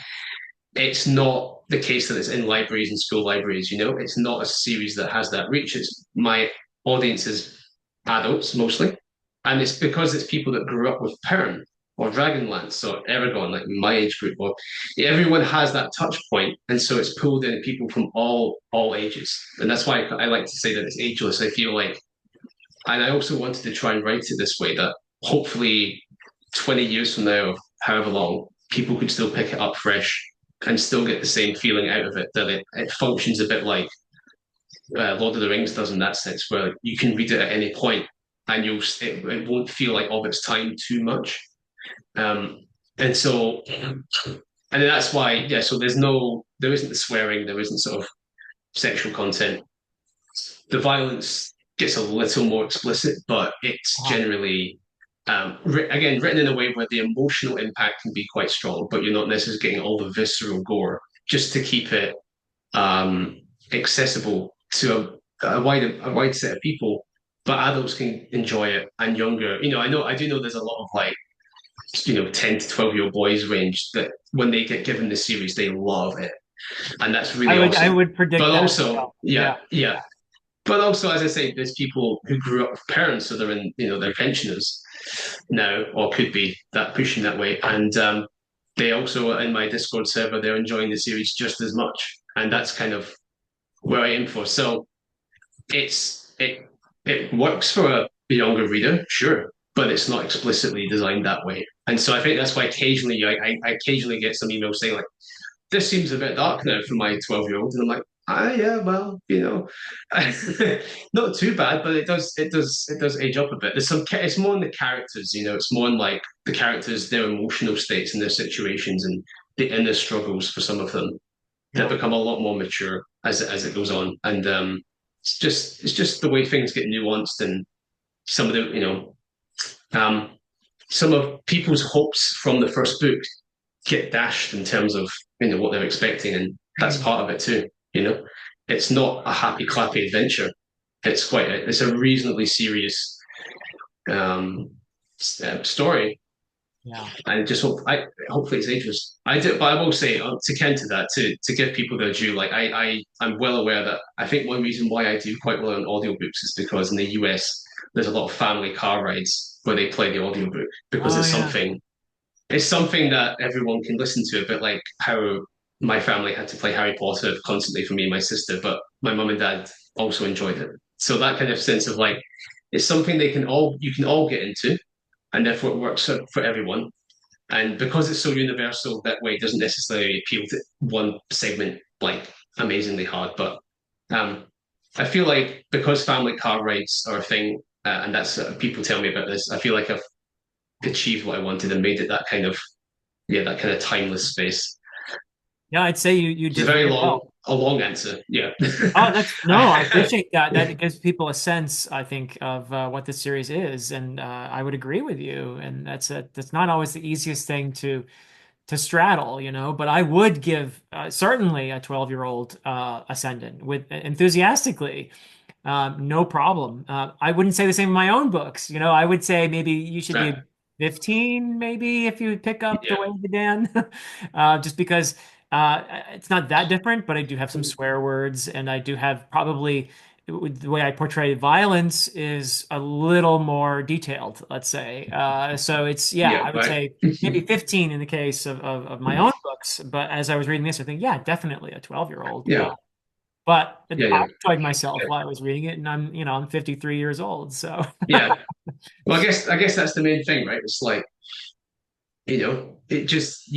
It's not the case that it's in libraries and school libraries, it's not a series that has that reach. It's my audience is adults mostly. And it's because it's people that grew up with Perrin or Dragonlance or Aragon, like my age group, or everyone has that touch point, and so it's pulled in people from all ages, and that's why I like to say that it's ageless. I feel like, and I also wanted to try and write it this way that hopefully 20 years from now, however long, people could still pick it up fresh and still get the same feeling out of it. That it functions a bit like Lord of the Rings does in that sense, where you can read it at any point and it won't feel like of its time too much. Um, and so, and that's why, yeah. So there isn't the swearing, there isn't sort of sexual content. The violence gets a little more explicit, but it's Uh-huh. generally, again, written in a way where the emotional impact can be quite strong, but you're not necessarily getting all the visceral gore, just to keep it accessible to a wide set of people. But adults can enjoy it, and younger. I do know there's a lot of like 10 to 12-year-old boys range that when they get given the series, they love it. And that's I really would I awesome. would predict But that as also, well. yeah, Yeah. yeah. But also, as I say, there's people who grew up with parents, so they're they're pensioners now, or could be that pushing that way. And they also, in my Discord server, they're enjoying the series just as much. And that's kind of where I aim for. So it's it works for a younger reader, sure, but it's not explicitly designed that way. And so I think that's why occasionally I occasionally get some emails saying like, "This seems a bit dark now for my 12-year-old," and I'm like, yeah, well, not too bad, but it does age up a bit. It's more in the characters, it's more in like the characters, their emotional states and their situations and the inner struggles for some of them that Yeah. become a lot more mature as it goes on. And it's just the way things get nuanced, and some of the um, some of people's hopes from the first book get dashed in terms of what they're expecting, and that's part of it too. You know, it's not a happy clappy adventure. It's a reasonably serious um, story, Yeah. and just hopefully it's ageless. I do, but I will say to counter that, to give people their due. Like I'm well aware that I think one reason why I do quite well on audiobooks is because in the US there's a lot of family car rides where they play the audiobook because Oh it's yeah. something that everyone can listen to. A bit like how my family had to play Harry Potter constantly for me and my sister, but my mum and dad also enjoyed it. So that kind of sense of like it's something you can all get into, and therefore it works for everyone. And because it's so universal, that way it doesn't necessarily appeal to one segment like amazingly hard. But um, I feel like because family car rides are a thing, and that's people tell me about this, I feel like I've achieved what I wanted and made it that kind of timeless space. Yeah, I'd say you It's a did very well. a long answer. Yeah. Oh, that's no, I appreciate that. That gives people a sense, I think, of what the series is, and I would agree with you. And that's not always the easiest thing to straddle, but I would give certainly a 12-year-old Ascendant with enthusiastically. No problem. I wouldn't say the same in my own books. I would say maybe you should Right. be 15, maybe if you pick up the Yeah. Way of Edan, just because it's not that different, but I do have some swear words, and I do have probably the way I portray violence is a little more detailed, let's say. So yeah, Yeah. I would Right. say maybe 15 in the case of my own books, but as I was reading this, I think, yeah, definitely a 12-year-old. Yeah. But Yeah. I Yeah. enjoyed myself while I was reading it, and I'm 53 years old, so Yeah. Well, I guess that's the main thing, right? It's like it just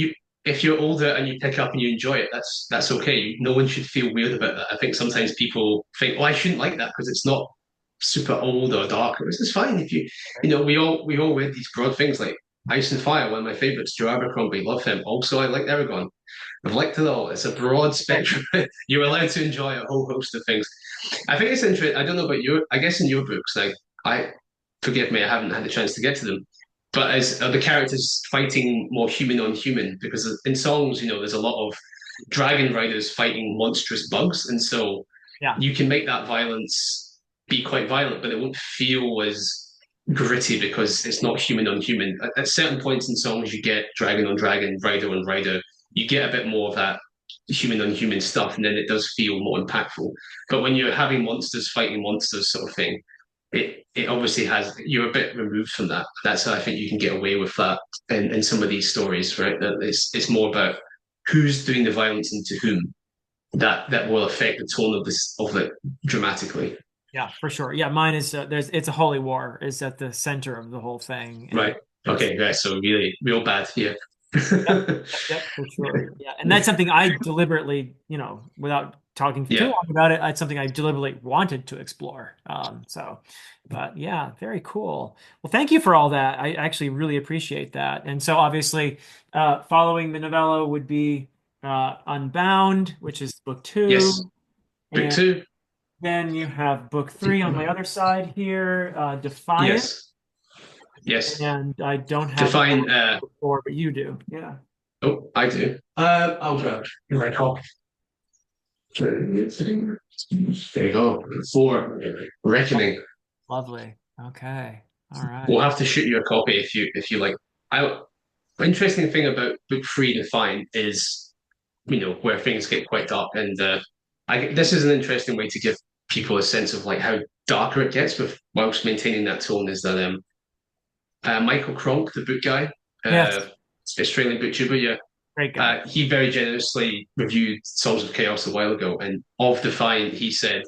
if you're older and you pick up and you enjoy it, that's okay. No one should feel weird about that. I think sometimes people think, "Oh, I shouldn't like that because it's not super old or dark." This is fine if we all read these broad things like Ice and Fire, one of my favorites, Joe Abercrombie, love him. Also, I like Aragon. I've liked it all. It's a broad spectrum. You're allowed to enjoy a whole host of things. I think it's interesting. I don't know about you. I guess in your books, like I forgive me, I haven't had a chance to get to them. but as are the characters fighting more human on human? Because in songs, there's a lot of dragon riders fighting monstrous bugs, and so Yeah. you can make that violence be quite violent, but it won't feel as gritty because it's not human on human. At certain points in songs, you get dragon on dragon, rider on rider. You get a bit more of that human on human stuff, and then it does feel more impactful. But when you're having monsters fighting monsters, sort of thing, it obviously has you're a bit removed from that. That's how I think you can get away with that in some of these stories, right? That it's more about who's doing the violence and to whom that will affect the tone of it dramatically. Yeah, for sure. Yeah, mine is it's a holy war is at the center of the whole thing, and Right. it's Okay, right. So really real bad here. yep, yep, for sure. Yeah, and that's something I deliberately, without talking for too Yeah. long about it, it's something I deliberately wanted to explore. But yeah, very cool. Well, thank you for all that. I actually really appreciate that. And so obviously, following the novella would be Unbound, which is book Yes. two, Book and two. then you have book three on my other side here, Defiant, Yes. Yes. and I don't have Define book four, but you do. Yeah. oh, I do. I'll grab my copy. There you go. Four. Reckoning. Lovely. Okay. All right. We'll have to shoot you a copy if you like. I interesting thing about book three Define is where things get quite dark, and this is an interesting way to give people a sense of like how darker it gets with whilst maintaining that tone. Is that Michael Cronk, the book guy, uh, Yes. Australian booktuber, yeah, Great guy. he very generously reviewed Songs of Chaos a while ago, and of Defiant, he said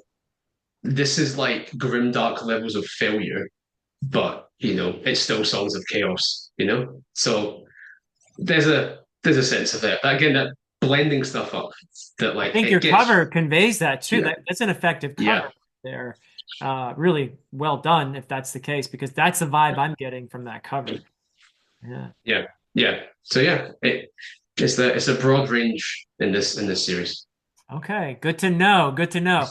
this is like grimdark levels of failure, but it's still Songs of Chaos, So there's a sense of that. Again, that blending stuff up, that I like think your it gets, cover conveys that too. yeah, That's an effective yeah, cover there. Really well done if that's the case, because that's the vibe I'm getting from that cover. Yeah. yeah, yeah. So yeah, it's a broad range in this series. Okay, good to know. Good to know.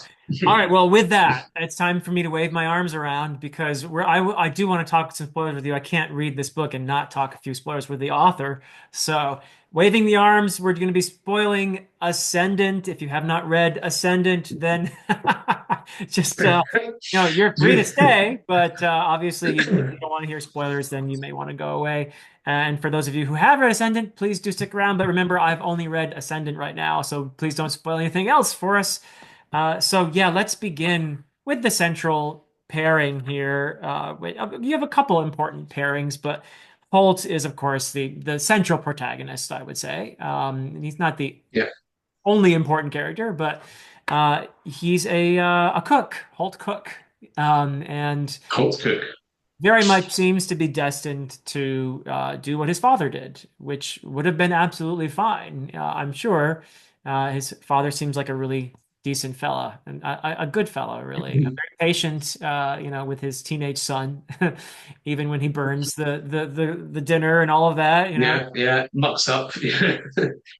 All right, well, with that, it's time for me to wave my arms around because I do want to talk some spoilers with you. I can't read this book and not talk a few spoilers with the author. So, waving the arms, we're going to be spoiling Ascendant. If you have not read Ascendant, then just you're free to stay, but obviously, if you don't want to hear spoilers, then you may want to go away. And for those of you who have read Ascendant, please do stick around. But remember, I've only read Ascendant right now, so please don't spoil anything else for us. So yeah, let's begin with the central pairing here. You have a couple important pairings, but Holt is, of course, the central protagonist, I would say. He's not the Yeah, only important character, but he's a cook, Holt Cook, and Colt Cook. very much seems to be destined to do what his father did, which would have been absolutely fine. I'm sure his father seems like a really decent fella and a good fella, really, a very patient, with his teenage son, even when he burns the dinner and all of that. Yeah, yeah, mucks up. Yeah,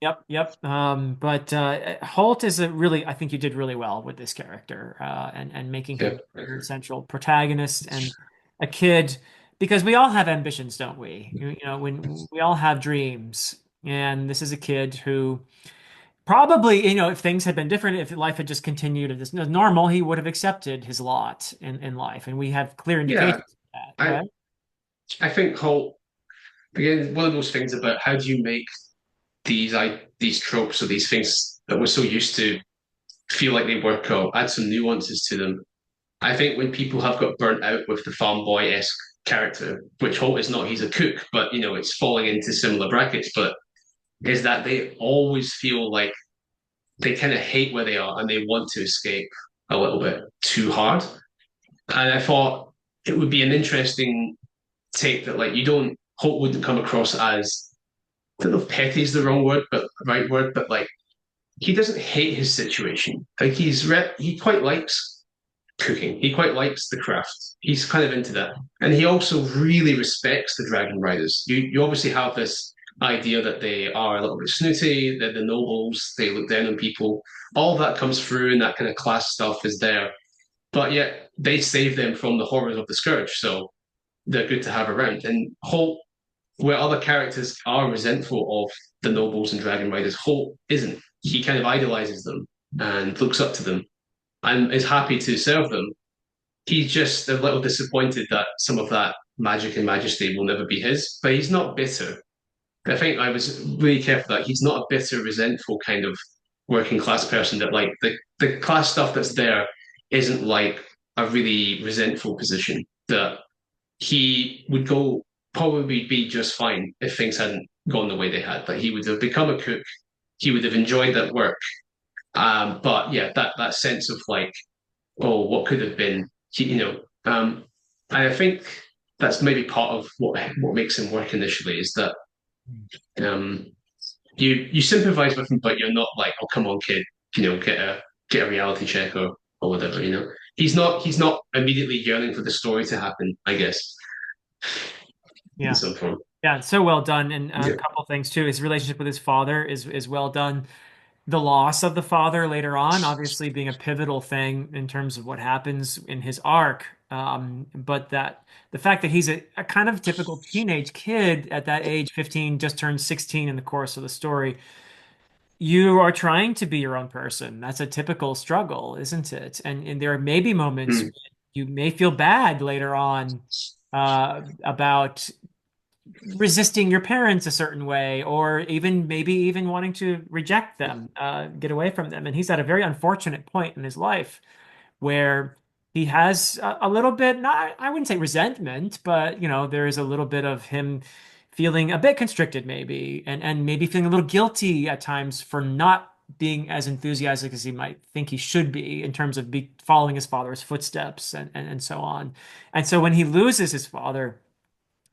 Yep, yep. But Holt is I think you did really well with this character and making yeah, him your central protagonist and a kid, because we all have ambitions, don't we? When we all have dreams, and this is a kid who probably, if things had been different, if life had just continued as normal, he would have accepted his lot in life, and we have clear yeah. indications of that, I right? I think Colt again one of those things about how do you make these tropes or these things that we're so used to feel like they work out, add some nuances to them. I think when people have got burnt out with the farm boy esque character, which Holt is not, he's a cook, but it's falling into similar brackets, but is that they always feel like they kind of hate where they are and they want to escape a little bit too hard. And I thought it would be an interesting take that like you don't Holt wouldn't come across as I don't know if petty is the wrong word, but right word, but like he doesn't hate his situation. Like he quite likes cooking. He quite likes the craft. He's kind of into that, and he also really respects the dragon riders. You obviously have this idea that they are a little bit snooty. They're the nobles. They look down on people. All of that comes through, and that kind of class stuff is there. But yet they save them from the horrors of the scourge. So they're good to have around. And Holt, where other characters are resentful of the nobles and dragon riders, Holt isn't. He kind of idolizes them and looks up to them and is happy to serve them. He's just a little disappointed that some of that magic and majesty will never be his, but he's not bitter. I think I was really careful that he's not a bitter, resentful kind of working class person that like the class stuff that's there isn't like a really resentful position that he would go probably be just fine if things hadn't gone the way they had. Like he would have become a cook, he would have enjoyed that work. But yeah, that sense of like, oh, what could have been, and I think that's maybe part of what makes him work initially is that um, you sympathize with him, but you're not like, oh, come on, kid, get a reality check or whatever. He's not immediately yearning for the story to happen. I guess in Yeah. some form. Yeah, it's so well done. And a Yeah. couple things too. His relationship with his father is well done. The loss of the father later on, obviously being a pivotal thing in terms of what happens in his arc. But that the fact that he's a kind of typical teenage kid at that age, 15, just turned 16 in the course of the story. You are trying to be your own person. That's a typical struggle, isn't it? And there may be moments Mm. when you may feel bad later on about resisting your parents a certain way, or even maybe even wanting to reject them, get away from them. And he's at a very unfortunate point in his life where he has a little bit, not, I wouldn't say resentment, but there is a little bit of him feeling a bit constricted maybe, and maybe feeling a little guilty at times for not being as enthusiastic as he might think he should be in terms of following his father's footsteps and so on. And so when he loses his father,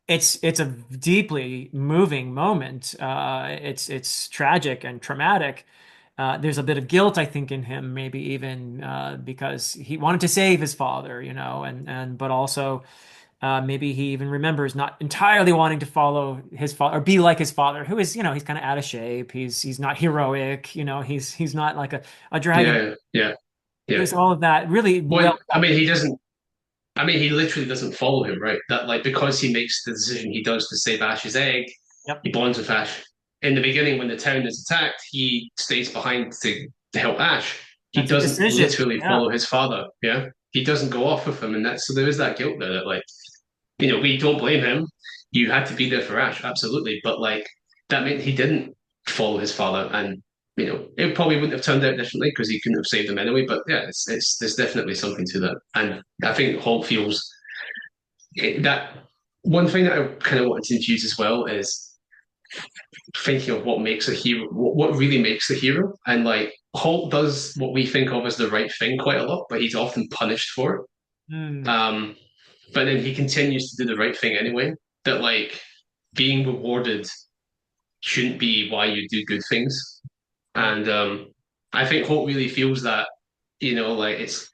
it's a deeply moving moment. It's tragic and traumatic. There's a bit of guilt, I think, in him, maybe even because he wanted to save his father, and but also maybe he even remembers not entirely wanting to follow his father or be like his father, who is, he's kind of out of shape. He's not heroic, he's not like a dragon. Yeah, yeah, yeah. There's all of that really well Well, I mean, he doesn't. I mean, he literally doesn't follow him, right? That like because he makes the decision he does to save Ash's egg, Yep. he bonds with Ash. In the beginning, when the town is attacked, he stays behind to help Ash. He That's a doesn't decision. literally Yeah. follow his father. Yeah, he doesn't go off with him, and that's so there is that guilt there that like we don't blame him. You had to be there for Ash, absolutely, but like that meant he didn't follow his father, and it probably wouldn't have turned out differently because he couldn't have saved him anyway. But yeah, it's there's definitely something to that, and I think Holt feels that one thing that I kind of wanted to infuse as well is thinking of what makes a hero, what really makes the hero, and like Holt does what we think of as the right thing quite a lot, but he's often punished for it. Hmm. Um, but then he continues to do the right thing anyway. That like being rewarded shouldn't be why you do good things. Right. And I think Holt really feels that, like it's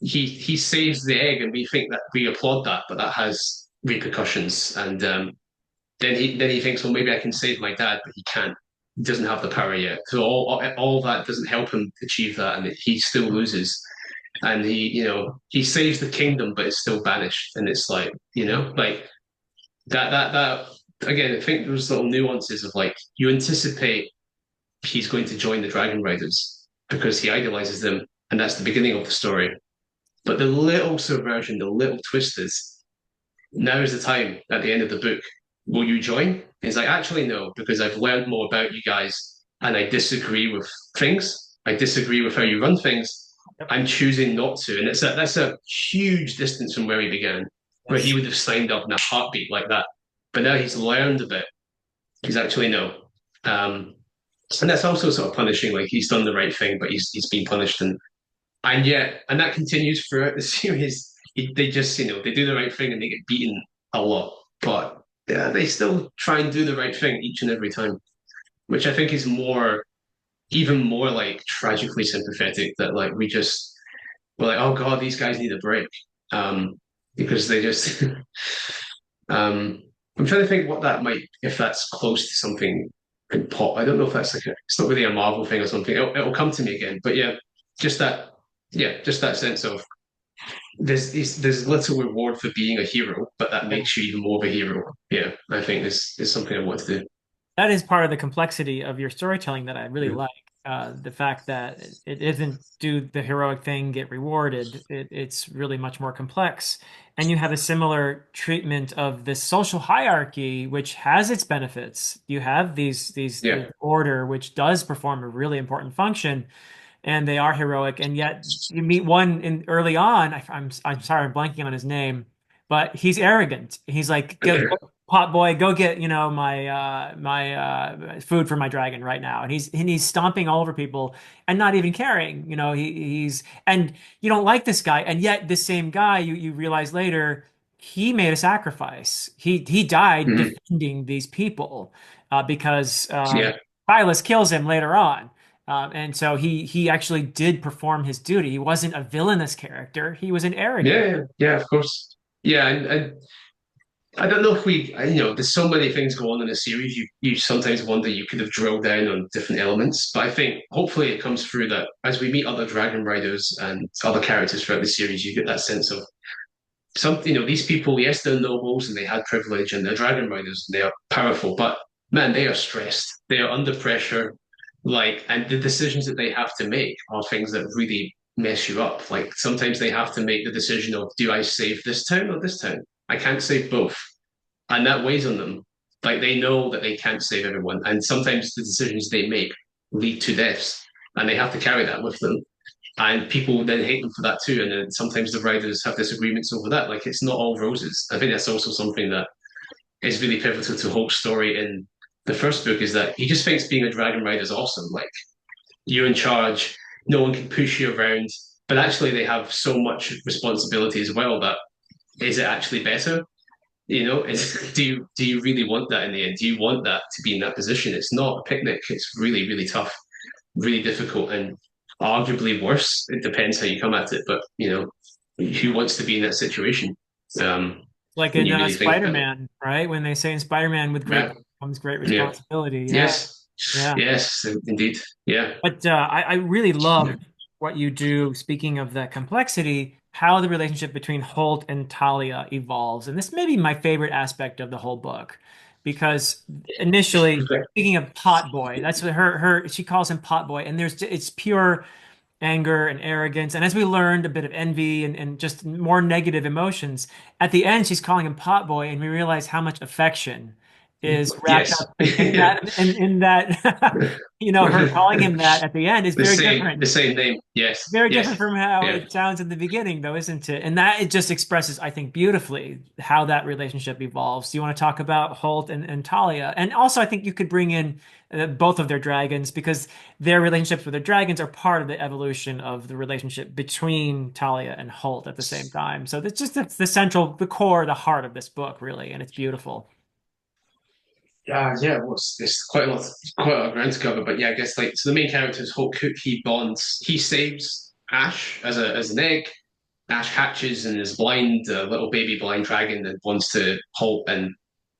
he saves the egg, and we think that we applaud that, but that has repercussions. And then he thinks, well, maybe I can save my dad, but he can't. He doesn't have the power yet. So all that doesn't help him achieve that, and he still loses. And he saves the kingdom, but it's still banished. And it's like like that again. I think there's little nuances of like you anticipate he's going to join the Dragon Riders because he idolizes them, and that's the beginning of the story. But the little subversion, the little twist is now is the time at the end of the book. Will you join? He's like, actually, no, because I've learned more about you guys and I disagree with things. I disagree with how you run things. Yep. I'm choosing not to. And that's a huge distance from where he began, where he Yes. would have signed up in a heartbeat like that. But now he's learned a bit. He's actually no. Um, and that's also sort of punishing. Like he's done the right thing, but he's been punished, and that continues throughout the series. They just they do the right thing and they get beaten a lot, but yeah, they still try and do the right thing each and every time, which I think is even more like tragically sympathetic. That like we're like, oh god, these guys need a break, because they just. I'm trying to think what that might, if that's close to something in pop. I don't know if that's like it's not really a Marvel thing or something. It'll come to me again, but yeah, just that, just that sense of there's little reward for being a hero, but that Yeah. makes you even more of a hero. Yeah, I think this is something I want to do. That is part of the complexity of your storytelling that I really Mm. like. The fact that it isn't do the heroic thing, get rewarded. It's really much more complex. And you have a similar treatment of this social hierarchy, which has its benefits. You have these Yeah. order, which does perform a really important function, and they are heroic. And yet you meet one in early on. I'm sorry, I'm blanking on his name, but he's arrogant. He's like, go, pot boy, go get my food for my dragon right now. And he's stomping all over people and not even caring. He's and you don't like this guy, and yet this same guy, you realize later. He made a sacrifice. He died Mhm. defending these people because Yeah. Silas kills him later on. And so he actually did perform his duty. He wasn't a villainous character. He was an arrogant. Yeah, of course. Yeah, and I don't know if there's so many things going on in a series. You sometimes wonder you could have drilled down on different elements, but I think hopefully it comes through that as we meet other Dragon Riders and other characters throughout the series, you get that sense of these people. Yes, they're nobles and they had privilege and they're Dragon Riders and they are powerful, but man, they are stressed. They are under pressure, and the decisions that they have to make are things that really mess you up. Like sometimes they have to make the decision of, do I save this town or this town? I can't save both, and that weighs on them. Like they know that they can't save everyone, and sometimes the decisions they make lead to deaths, and they have to carry that with them. And people then hate them for that too. And then sometimes the writers have disagreements over that. Like it's not all roses. I think that's also something that is really pivotal to Hulk's story in the first book is that he just thinks being a dragon rider is awesome. Like you're in charge, no one can push you around. But actually, they have so much responsibility as well that is it actually better? Do you really want that in the end? Do you want that to be in that position? It's not a picnic. It's really, really tough, really difficult, and arguably worse. It depends how you come at it, but who wants to be in that situation? Um, Like when in you really think about it. Spider-Man, right? When they say in Spider-Man, with great Yeah, power comes great yeah, responsibility. Yeah, yes, yeah. yes, indeed, yeah, But I really love what you do. Speaking of the complexity, how the relationship between Holt and Talia evolves. And this may be my favorite aspect of the whole book, because initially, speaking of Pot Boy, that's what she calls him Pot Boy, and it's pure anger and arrogance. And as we learned, a bit of envy and just more negative emotions. At the end, she's calling him Pot Boy, and we realize how much affection is wrapped yes, up in that her calling him that at the end is the very same, different. the same name. Yes, Very different yes, from how yeah, it sounds in the beginning, though, isn't it? And that it just expresses, I think, beautifully how that relationship evolves. Do you want to talk about Holt and Talia? And also, I think you could bring in both of their dragons, because their relationships with their dragons are part of the evolution of the relationship between Talia and Holt at the same time. So that's the central, the core, the heart of this book, really, and it's beautiful. yeah. What's there's quite a lot of ground to cover, but yeah, I guess so. The main character is Hulk. He saves Ash as an egg. Ash hatches and is blind, a little baby blind dragon that wants to halt, and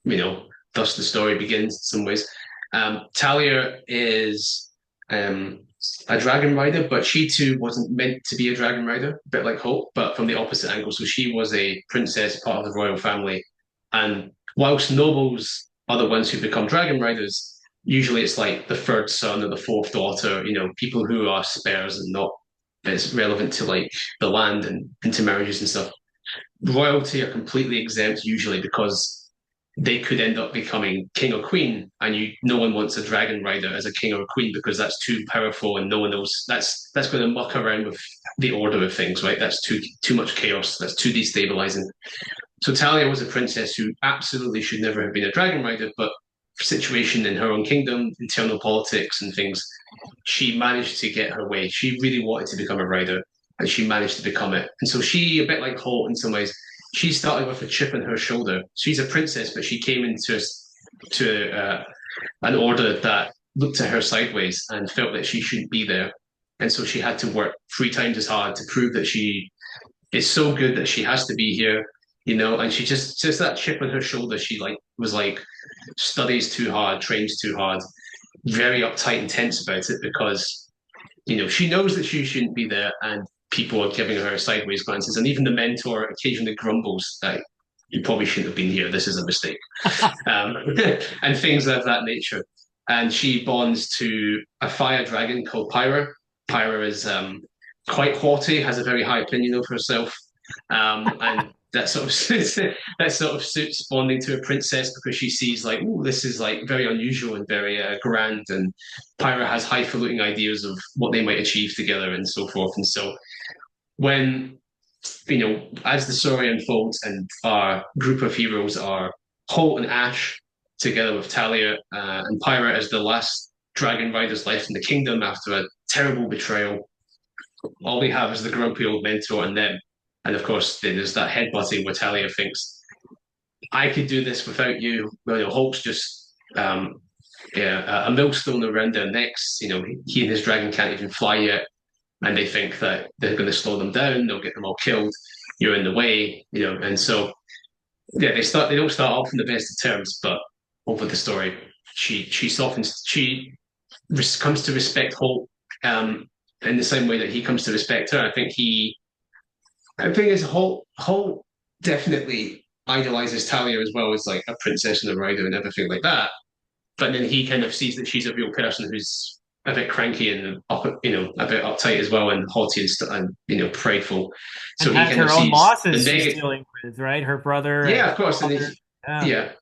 you know, thus the story begins in some ways. Talia is um, a dragon rider, but she too wasn't meant to be a dragon rider, a bit like Hope, but from the opposite angle. So she was a princess, part of the royal family, and whilst nobles are the ones who become dragon riders, usually it's like the third son or the fourth daughter, people who are spares and not as relevant to like the land and intermarriages and stuff. Royalty are completely exempt usually because they could end up becoming king or queen, and no one wants a dragon rider as a king or a queen because that's too powerful, and no one knows that's going to muck around with the order of things, right? That's too much chaos. That's too destabilizing. So Talia was a princess who absolutely should never have been a dragon rider, but situation in her own kingdom, internal politics and things, she managed to get her way. She really wanted to become a rider, and she managed to become it. And so she, a bit like Holt in some ways, she started with a chip on her shoulder. She's a princess, but she came to an order that looked at her sideways and felt that she shouldn't be there. And so she had to work 3 times as hard to prove that she is so good that she has to be here, and she just that chip on her shoulder, she was like studies too hard, trains too hard, very uptight and tense about it because she knows that she shouldn't be there, and people are giving her sideways glances, and even the mentor occasionally grumbles that you probably shouldn't have been here. This is a mistake, um, and things of that nature. And she bonds to a fire dragon called Pyra. Pyra is quite haughty, has a very high opinion of herself, and that sort of that sort of suits bonding to a princess because she sees like, oh, this is like very unusual and very grand, and Pyra has highfalutin ideas of what they might achieve together and so forth. And so when as the story unfolds and our group of heroes are Holt and Ash together with Talia and Pyra as the last dragon riders left in the kingdom after a terrible betrayal. All they have is the grumpy old mentor and them. And of course, there's that headbutting where Talia thinks, I could do this without you. Well, Holt's just a millstone around their necks. He and his dragon can't even fly yet. And they think that they're going to slow them down, they'll get them all killed. You're in the way, and so yeah, they don't start off in the best of terms, but over the story, she softens, comes to respect Holt in the same way that he comes to respect her. I think is Holt definitely idolizes Talia as well as like a princess and a rider and everything like that. But then he kind of sees that she's a real person who's a bit cranky and a bit uptight as well and haughty and prideful. And So he has kind her of own sees the losses she's negative. dealing with, right? Her brother and Yeah, of course, and father. Yeah. yeah,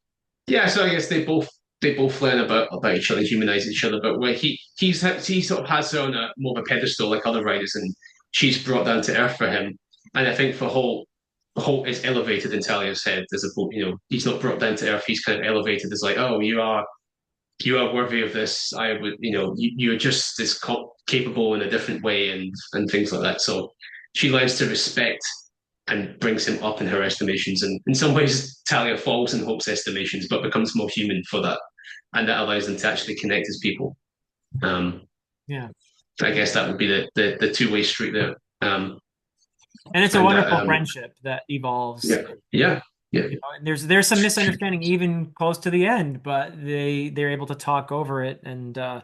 yeah. So I guess they both learn about each other, humanize each other. But where he sort of has her on a more of a pedestal like other writers, and she's brought down to earth for him. And I think for Holt is elevated in Talia's head as a he's not brought down to earth. He's kind of elevated as like, oh, you are worthy of this. I would, you're just as capable in a different way and things like that. So she learns to respect and brings him up in her estimations. And in some ways, Talia falls in Hope's estimations, but becomes more human for that. And that allows them to actually connect as people. Um, Yeah. I guess that would be the two-way street there. And it's a And wonderful friendship that evolves. yeah, yeah, yeah, You know, and there's some misunderstanding even close to the end, but they're able to talk over it. And a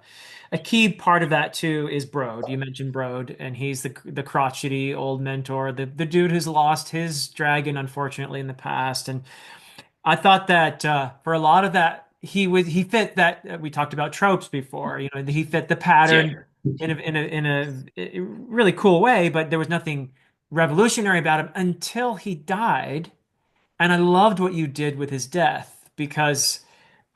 key part of that too is Brode. You mentioned Brode, and he's the crotchety old mentor, the dude who's lost his dragon unfortunately in the past. And I thought that for a lot of that he fit that we talked about tropes before. You know, he fit the yeah. pattern in a really cool way, but there was nothing revolutionary about him until he died. And I loved what you did with his death because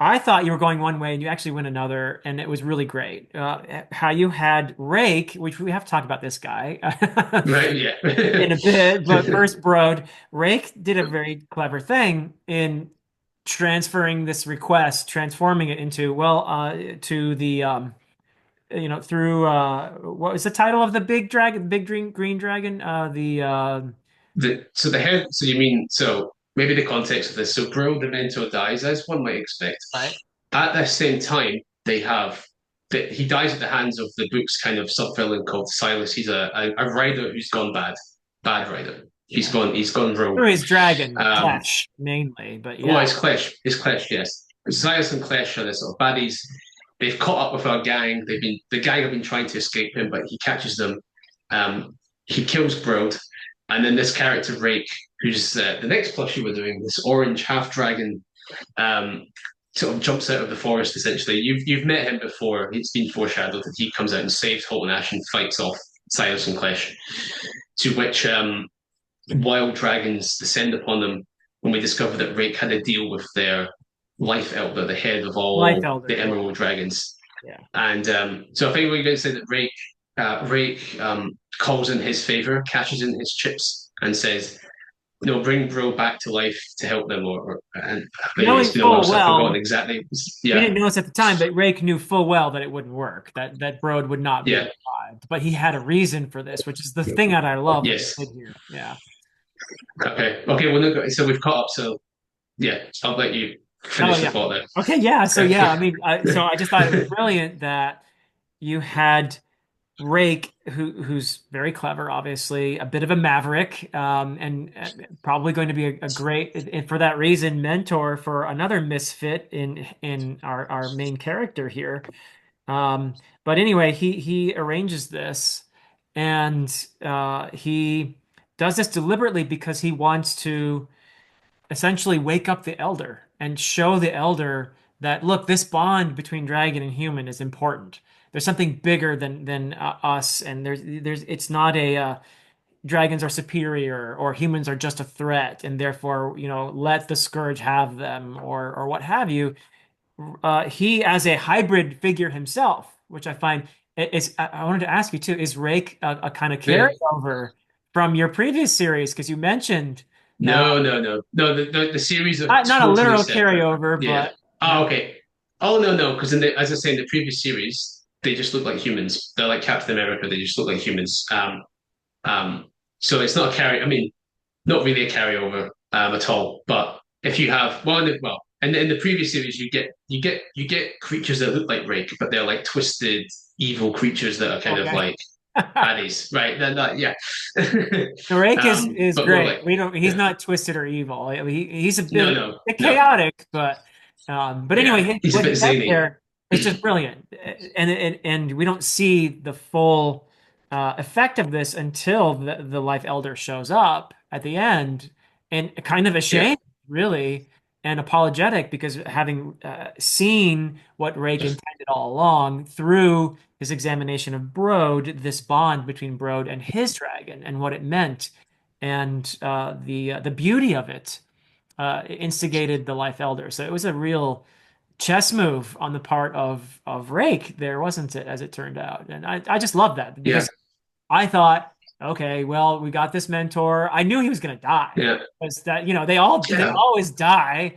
I thought you were going one way and you actually went another, and it was really great. How you had Rake, which we have to talk about this guy Right, yeah. in a bit, but first, Brode, Rake did a very clever thing in transferring this request, transforming it into, well, to the through what was the title of the big dragon, big green dragon? So you mean so maybe the context of this. So Bro the mentor dies, as one might expect. Right. At the same time, they have that he dies at the hands of the book's kind of sub-villain called Silas. He's a rider who's gone bad rider. He's Yeah. gone rogue. Through his dragon, Um, Clash, mainly, but well, yeah. His Clash, yes. Silas and Clash are the sort of baddies. They've caught up with our gang. The gang have been trying to escape him, but he catches them. He kills Brode, and then this character Rake, who's the next plushie we're doing, this orange half dragon, um, sort of jumps out of the forest. Essentially, you've met him before. It's been foreshadowed that he comes out and saves Holt and Ash and fights off Silas and Clash. To which wild dragons descend upon them when we discover that Rake had a deal with their life elder, the head of Life all Elder, the yeah. Emerald Dragons. Yeah. And so I think we're going to say that Rake calls in his favor, cashes in his chips, and says, "No, bring Bro back to life to help them." And anyway, it's Knowing been a while, full so I've forgotten well, exactly. we Yeah, didn't know this at the time, but Rake knew full well that it wouldn't work, that Brode would not be yeah, revived. But he had a reason for this, which is the thing that I love that yes. you did here. Yeah. Okay. Well, no, so we've caught up. So yeah, I'll let you Oh finish the yeah. thought there. Okay, yeah. So Okay. yeah, I mean, so I just thought it was brilliant that you had Rake, who's very clever, obviously, a bit of a maverick, and probably going to be a great, and for that reason, mentor for another misfit in our main character here. But anyway, he arranges this, And he does this deliberately because he wants to essentially wake up the elder and show the elder that, look, this bond between dragon and human is important. There's something bigger than us, and there's it's not a dragons are superior or humans are just a threat, and therefore, let the scourge have them or what have you. He, as a hybrid figure himself, which I find is, I wanted to ask you too, is Rake a kind of Yeah. carryover from your previous series? Because you mentioned No, no, no, no. The series are not a totally literal separate. carryover, Yeah. but Oh, okay. Oh, no, no. Because as I say, in the previous series, they just look like humans. They're like Captain America. They just look like humans. Um. So it's not a carry. I mean, not really a carryover at all. But if you have well, and in the previous series, you get creatures that look like Rake, but they're like twisted, evil creatures that are kind of okay. like baddies, right? Yeah. The Rake is But more great. like We don't. He's yeah. not twisted or evil. He's a No, bit no, no. chaotic, but anyway, Yeah, he's a what he bit does zany. there is just brilliant, and we don't see the full effect of this until the Life Elder shows up at the end, and kind of Yeah, ashamed, really, and apologetic because having seen what Rake intended all along through his examination of Brode, this bond between Brode and his dragon and what it meant, and the beauty of it instigated the Life Elder. So it was a real chess move on the part of Rake there, wasn't it, as it turned out? And I just love that yeah, because I thought, okay, well, we got this mentor. I knew he was going to die yeah, because that, they yeah. always die.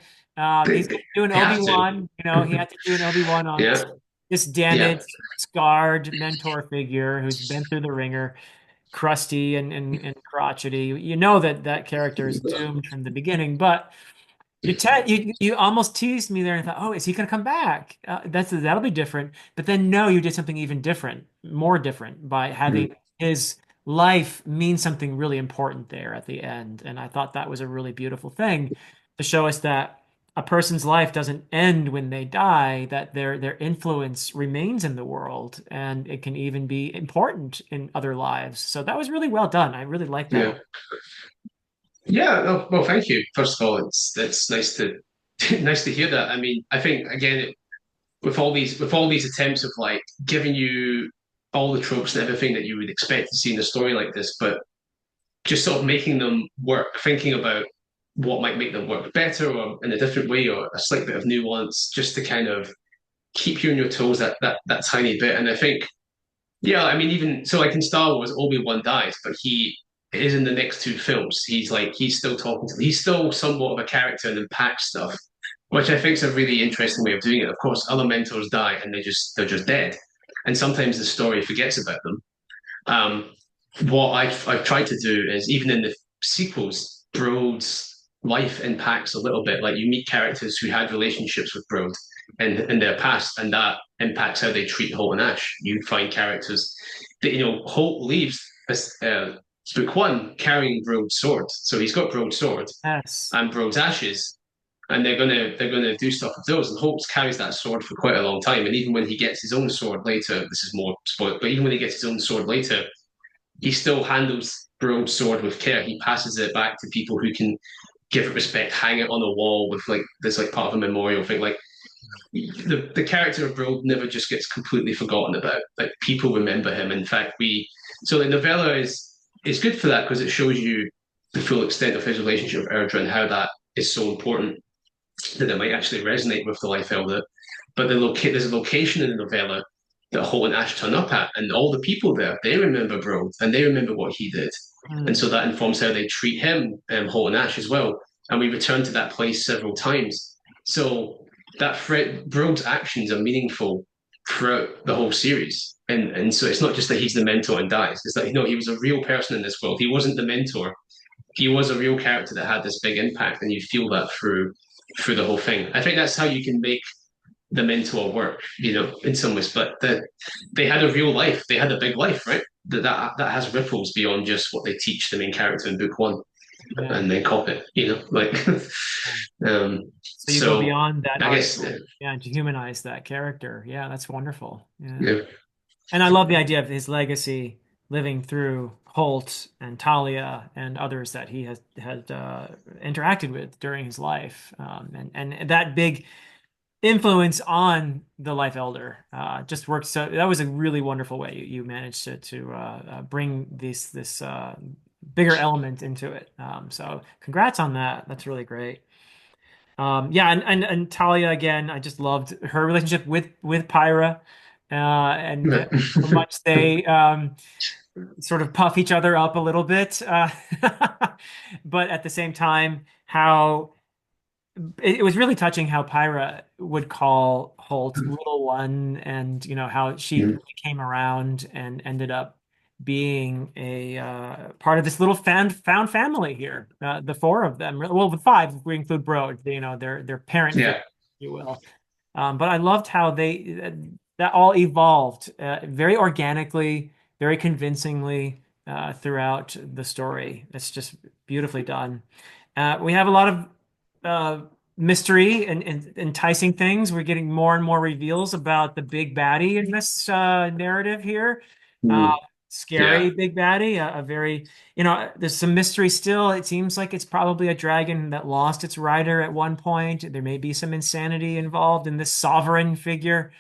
He's going They, to do an they have to. Obi-Wan. He had to do an Obi-Wan on Yeah, this yeah, damaged, scarred mentor figure who's been through the ringer, crusty and crotchety. You know that character is doomed from the beginning, but you almost teased me there and thought, oh, is he going to come back? That'll be different. But then no, you did something even different, more different by mm, having his life mean something really important there at the end. And I thought that was a really beautiful thing to show us that a person's life doesn't end when they die, that their influence remains in the world and it can even be important in other lives. So that was really well done. I really like that. yeah, yeah. No, well, thank you. First of all, it's nice to nice to hear that. I mean, I think again with all these attempts of like giving you all the tropes and everything that you would expect to see in a story like this, but just sort of making them work, thinking about what might make them work better or in a different way or a slight bit of nuance, just to kind of keep you on your toes that tiny bit. And I think, yeah, I mean, even so, like in Star Wars, Obi-Wan dies, but he is in the next two films. He's still talking to, he's still somewhat of a character and impacts stuff, which I think is a really interesting way of doing it. Of course, other mentors die and they're just dead, and sometimes the story forgets about them. Um, what I've tried to do is even in the sequels, Brode's life impacts a little bit. Like you meet characters who had relationships with Brode in their past, and that impacts how they treat Holt and Ash. You find characters that Holt leaves this book one carrying Brode's sword, so he's got Brode's sword Yes. and Brode's ashes. And they're gonna do stuff with those. And Holt carries that sword for quite a long time. And even when he gets his own sword later, this is more spoiled, but even when he gets his own sword later, he still handles Brode's sword with care. He passes it back to people who can give it respect, hang it on a wall with like this like part of a memorial thing. Like the character of Brode never just gets completely forgotten about. Like people remember him. In fact, so the novella is good for that because it shows you the full extent of his relationship with Erdra and how that is so important that it might actually resonate with the Life Elder. But there's a location in the novella that Holt and Ash turn up at, and all the people there, they remember Bro, and they remember what he did. And Hmm. so that informs how they treat him, Holt and Ash as well. And we return to that place several times. So Brode's actions are meaningful throughout the whole series. And so it's not just that he's the mentor and dies. It's that he was a real person in this world. He wasn't the mentor. He was a real character that had this big impact, and you feel that through the whole thing. I think that's how you can make the mentor work, in some ways. But they had a real life. They had a big life, right? That has ripples beyond just what they teach the main character in book one Yeah. and then copy it. Like So you go so. beyond that I arc, guess yeah, to humanize that character. Yeah, that's wonderful. Yeah. yeah, And I love the idea of his legacy living through Holt and Talia and others that he has had interacted with during his life, and that big influence on the Life Elder just works. So that was a really wonderful way you managed to bring this bigger element into it. So congrats on that. That's really great. Yeah, and Talia again, I just loved her relationship with Pyra, and how much they sort of puff each other up a little bit, but at the same time, how it was really touching how Pyra would call Holt little one, and how she came around and ended up being a part of this little found family here. The four of them, well, the five if we include Brode, their parent figure, Yeah. if you will. But I loved how that all evolved very organically, very convincingly throughout the story. It's just beautifully done. We have a lot of mystery and enticing things. We're getting more and more reveals about the big baddie in this narrative here. Uh, Mm. Scary Yeah. big baddie, a very, there's some mystery still. It seems like it's probably a dragon that lost its rider at one point. There may be some insanity involved in this sovereign figure,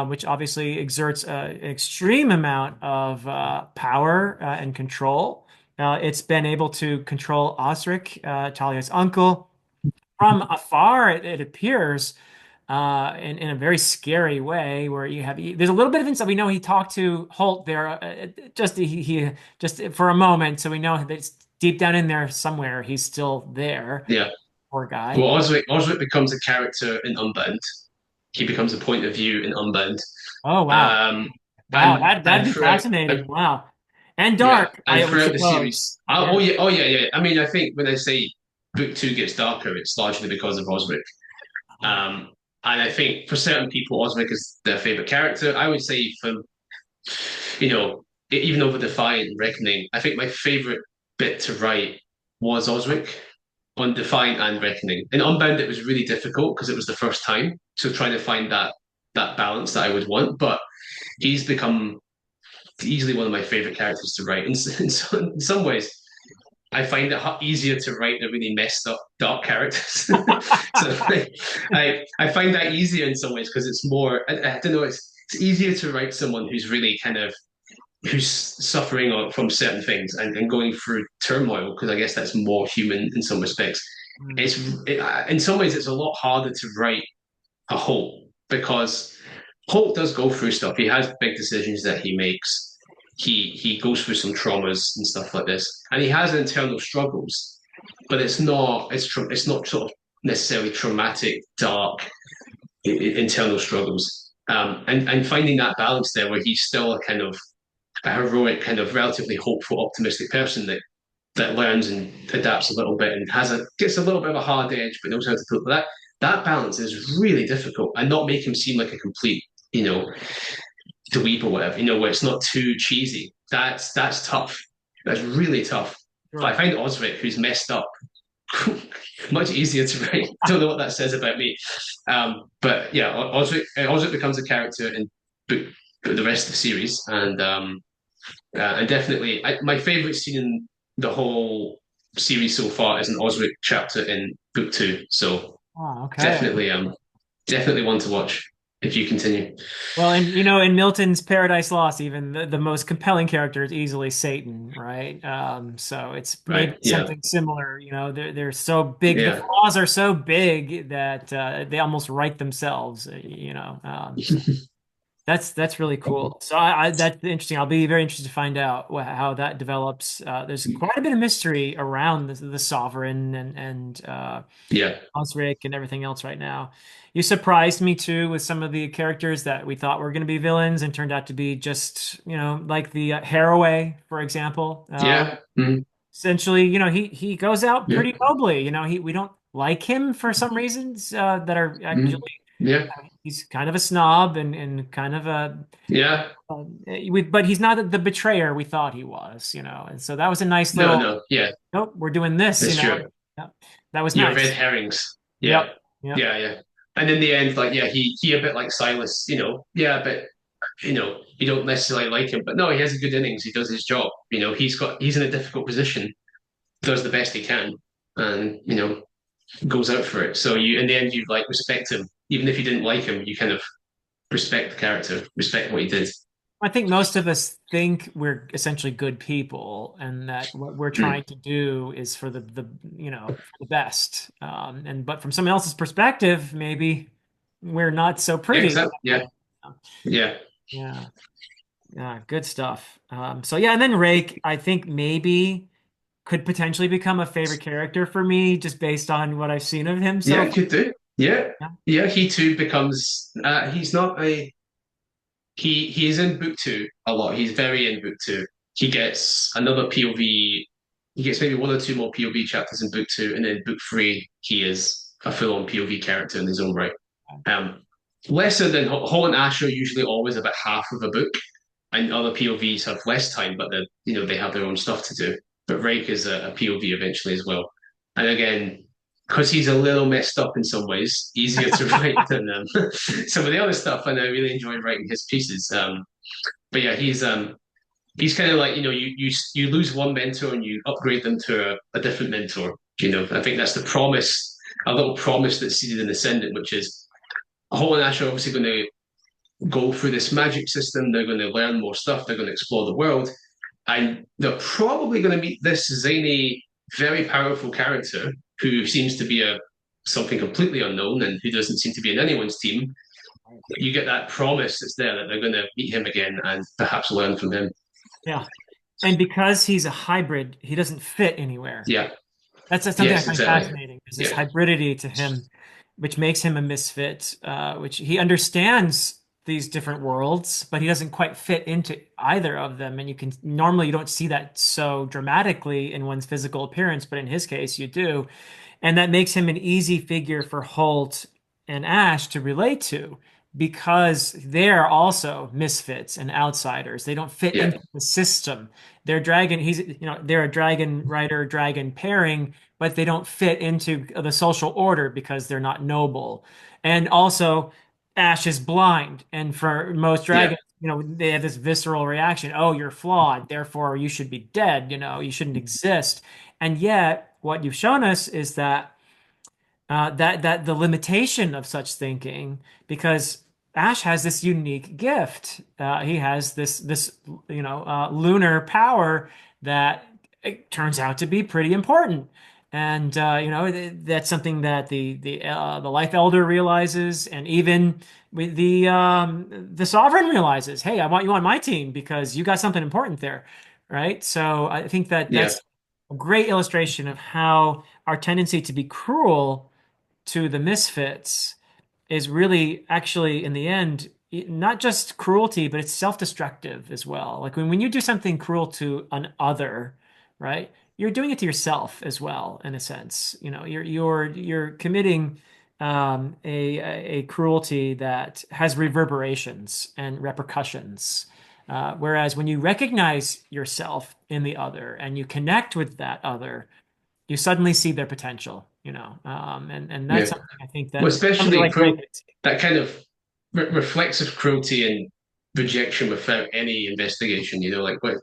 which obviously exerts an extreme amount of power and control. It's been able to control Osric, Talia's uncle from afar. It appears in a very scary way, where there's a little bit of insight. We know he talked to Holt there, he just for a moment, so we know that it's deep down in there somewhere. He's still there. Yeah. Poor guy. Well, Osric becomes a character in Unbound. He becomes a point of view in Unbound. Oh wow, Um, wow, and that'd be throughout, fascinating. Wow, and yeah, dark, and I would throughout the suppose. series, oh Yeah. yeah, oh yeah, yeah. I mean, I think when I say book two gets darker, it's largely because of Osric. Oh, Um, and I think for certain people, Osric is their favorite character. I would say for even over Defiant and Reckoning, I think my favorite bit to write was Osric on Defiant and Reckoning. In Unbound, it was really difficult because it was the first time, so trying to find that balance that I would want. But he's become easily one of my favorite characters to write. In some ways, I find it easier to write the really messed up dark characters. So I find that easier in some ways because it's more. I don't know. It's easier to write someone who's really kind of who's suffering from certain things and going through turmoil because I guess that's more human in some respects. mm, In some ways it's a lot harder to write a Holt because Holt does go through stuff. He has big decisions that he makes. He goes through some traumas and stuff like this, and he has internal struggles. But it's not sort of necessarily traumatic, dark internal struggles. And finding that balance there, where he's still a kind of a heroic, kind of relatively hopeful, optimistic person that learns and adapts a little bit and gets a little bit of a hard edge, but knows how to put that. That balance is really difficult, and not make him seem like a complete, dweeb or whatever. Where it's not too cheesy. That's tough. That's really tough. But I sure. find Osric, who's messed up, much easier to write. Don't know what that says about me. But yeah, Osric becomes a character in the rest of the series, and definitely, my favorite scene in the whole series so far is an Osric chapter in book two. So Oh, okay. definitely, definitely one to watch if you continue. Well, and in Milton's Paradise Lost, even the most compelling character is easily Satan, right? So it's maybe Right? Yeah. something similar. They're so big. The Yeah. flaws are so big that they almost write themselves. So that's really cool. So that's interesting. I'll be very interested to find out how that develops. There's quite a bit of mystery around the sovereign and Yeah. Osric and everything else right now. You surprised me too with some of the characters that we thought were going to be villains and turned out to be just, like the Haraway, for example. Yeah. Mm, Essentially, he goes out yeah. pretty nobly. We don't like him for some reasons that are actually, Mm, yeah. he's kind of a snob and kind of Yeah. but he's not the betrayer we thought he was, And so that was a nice No, little, no. Yeah. nope, we're doing this, That's true. Yeah, that was Your red nice. herrings. Yeah. Yep. Yep. Yeah. Yeah. And in the end, like, yeah, he a bit like Silas, yeah, a bit. you don't necessarily like him, but no, he has a good innings. He does his job. He's in a difficult position, does the best he can, and goes out for it. So you, in the end, you like respect him, even if you didn't like him. You kind of respect the character, respect what he did. I think most of us think we're essentially good people, and that what we're Mm. trying to do is for for the best. And but from someone else's perspective, maybe we're not so Yeah, pretty. exactly. Yeah, yeah, Yeah, yeah, good stuff. So yeah, and then Rake, I think maybe could potentially become a favorite character for me just based on what I've seen of him so yeah. far. Could do. Yeah, Yeah. yeah. He too becomes. He's not a. He is in book two a lot. He's very in book two. He gets another POV. He gets maybe one or two more POV chapters in book two, and then book three, he is a full-on POV character in his own right. Um, Lesser than Hall and Ash are usually always about half of a book, and other POVs have less time, but they have their own stuff to do. But Rake is a POV eventually as well, and again, because he's a little messed up in some ways, easier to write than some of the other stuff, and I really enjoy writing his pieces. But yeah, he's kind of like you lose one mentor and you upgrade them to a different mentor. I think that's the promise, a little promise that's seeded in Ascendant, which is Hall and Ash are obviously going to go through this magic system. They're going to learn more stuff. They're going to explore the world. And they're probably going to meet this zany, very powerful character who seems to be something completely unknown and who doesn't seem to be in anyone's team. You get that promise that's there that they're going to meet him again and perhaps learn from him. Yeah. And because he's a hybrid, he doesn't fit anywhere. Yeah. That's something I Yes, find exactly. fascinating. Is this Yeah. hybridity to him, which makes him a misfit, which he understands these different worlds, but he doesn't quite fit into either of them. And you don't see that so dramatically in one's physical appearance, but in his case, you do. And that makes him an easy figure for Holt and Ash to relate to because they're also misfits and outsiders. They don't fit Yeah. into the system. They're a dragon rider, dragon pairing, but they don't fit into the social order because they're not noble. And also, Ash is blind. And for most Yeah. dragons, they have this visceral reaction. Oh, you're flawed. Therefore, you should be dead. You shouldn't exist. And yet, what you've shown us is that the limitation of such thinking, because Ash has this unique gift. He has this lunar power that it turns out to be pretty important. And that's something that the Life Elder realizes, and even with the Sovereign realizes. Hey, I want you on my team because you got something important there, right? So I think that Yeah. that's a great illustration of how our tendency to be cruel to the misfits is really actually in the end not just cruelty, but it's self-destructive as well. Like when you do something cruel to an other, right? You're doing it to yourself as well, in a sense. You're committing a cruelty that has reverberations and repercussions. Whereas when you recognize yourself in the other and you connect with that other, you suddenly see their potential, and that's Yeah. something I think Well, that somebody especially like Ray cruel, could see. that kind of reflexive cruelty and rejection without any investigation. Like what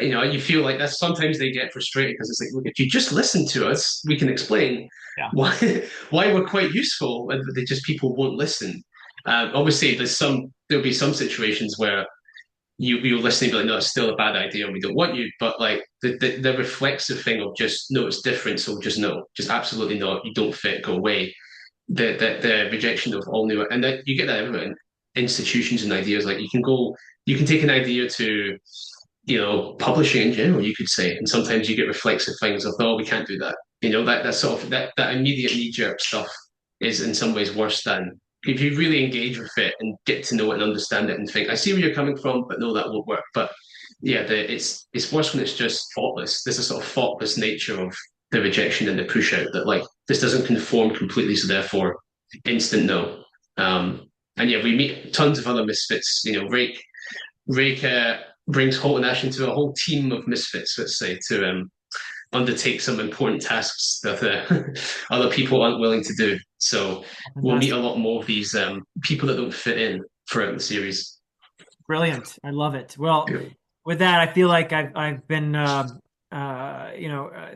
you feel like that's sometimes they get frustrated because it's like, look, if you just listen to us, we can explain Yeah. why why we're quite useful, and they just people won't listen. Obviously, there'll be some situations where you'll listen and be like, no, it's still a bad idea, and we don't want you. But like the reflexive thing of just no, it's different, so just no, just absolutely not, you don't fit, go away. The rejection of all new, and that you get that everywhere in institutions and ideas. Like you can take an idea to publishing in general, you could say. And sometimes you get reflexive things of, oh, we can't do that. That sort of that immediate knee jerk stuff is in some ways worse than if you really engage with it and get to know it and understand it and think, I see where you're coming from, but no, that won't work. But yeah, it's worse when it's just thoughtless. There's a sort of thoughtless nature of the rejection and the push out that like this doesn't conform completely, so therefore instant no. And yeah, we meet tons of other misfits. Rake brings Holt and Ash into a whole team of misfits, let's say, to undertake some important tasks that other people aren't willing to do. So we'll meet a Fantastic. lot more of these people that don't fit in throughout the series. Brilliant. I love it. Well, Yeah. with that, I feel like I've been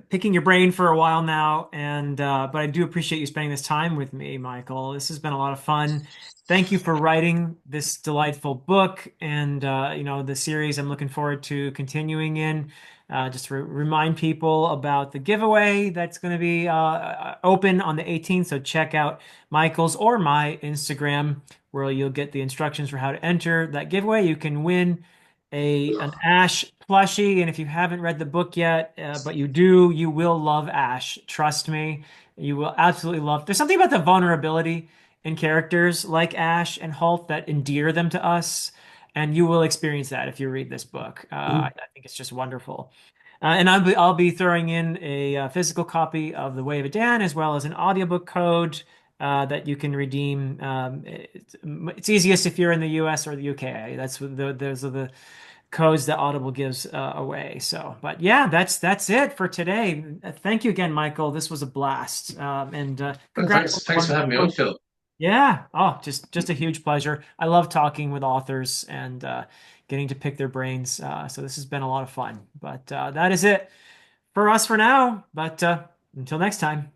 picking your brain for a while now, and but I do appreciate you spending this time with me, Michael. This has been a lot of fun. Thank you for writing this delightful book and the series. I'm looking forward to continuing in. Just to remind people about the giveaway that's going to be open on the 18th. So check out Michael's or my Instagram, where you'll get the instructions for how to enter that giveaway. You can win an Ash plushie, and if you haven't read the book yet, but you do, you will love Ash. Trust me, you will absolutely love. There's something about the vulnerability in characters like Ash and Holt that endear them to us, and you will experience that if you read this book. I think it's just wonderful. And I'll be throwing in a physical copy of The Way of Edan as well as an audiobook code that you can redeem. It's easiest if you're in the US or the UK. Those are the codes that Audible gives away. So, but yeah, that's it for today. Thank you again, Michael. This was a blast. And Well, congrats on the thanks for wonderful having me on, book. Phil. Yeah. Oh, just a huge pleasure. I love talking with authors and getting to pick their brains. So this has been a lot of fun. But that is it for us for now. But until next time.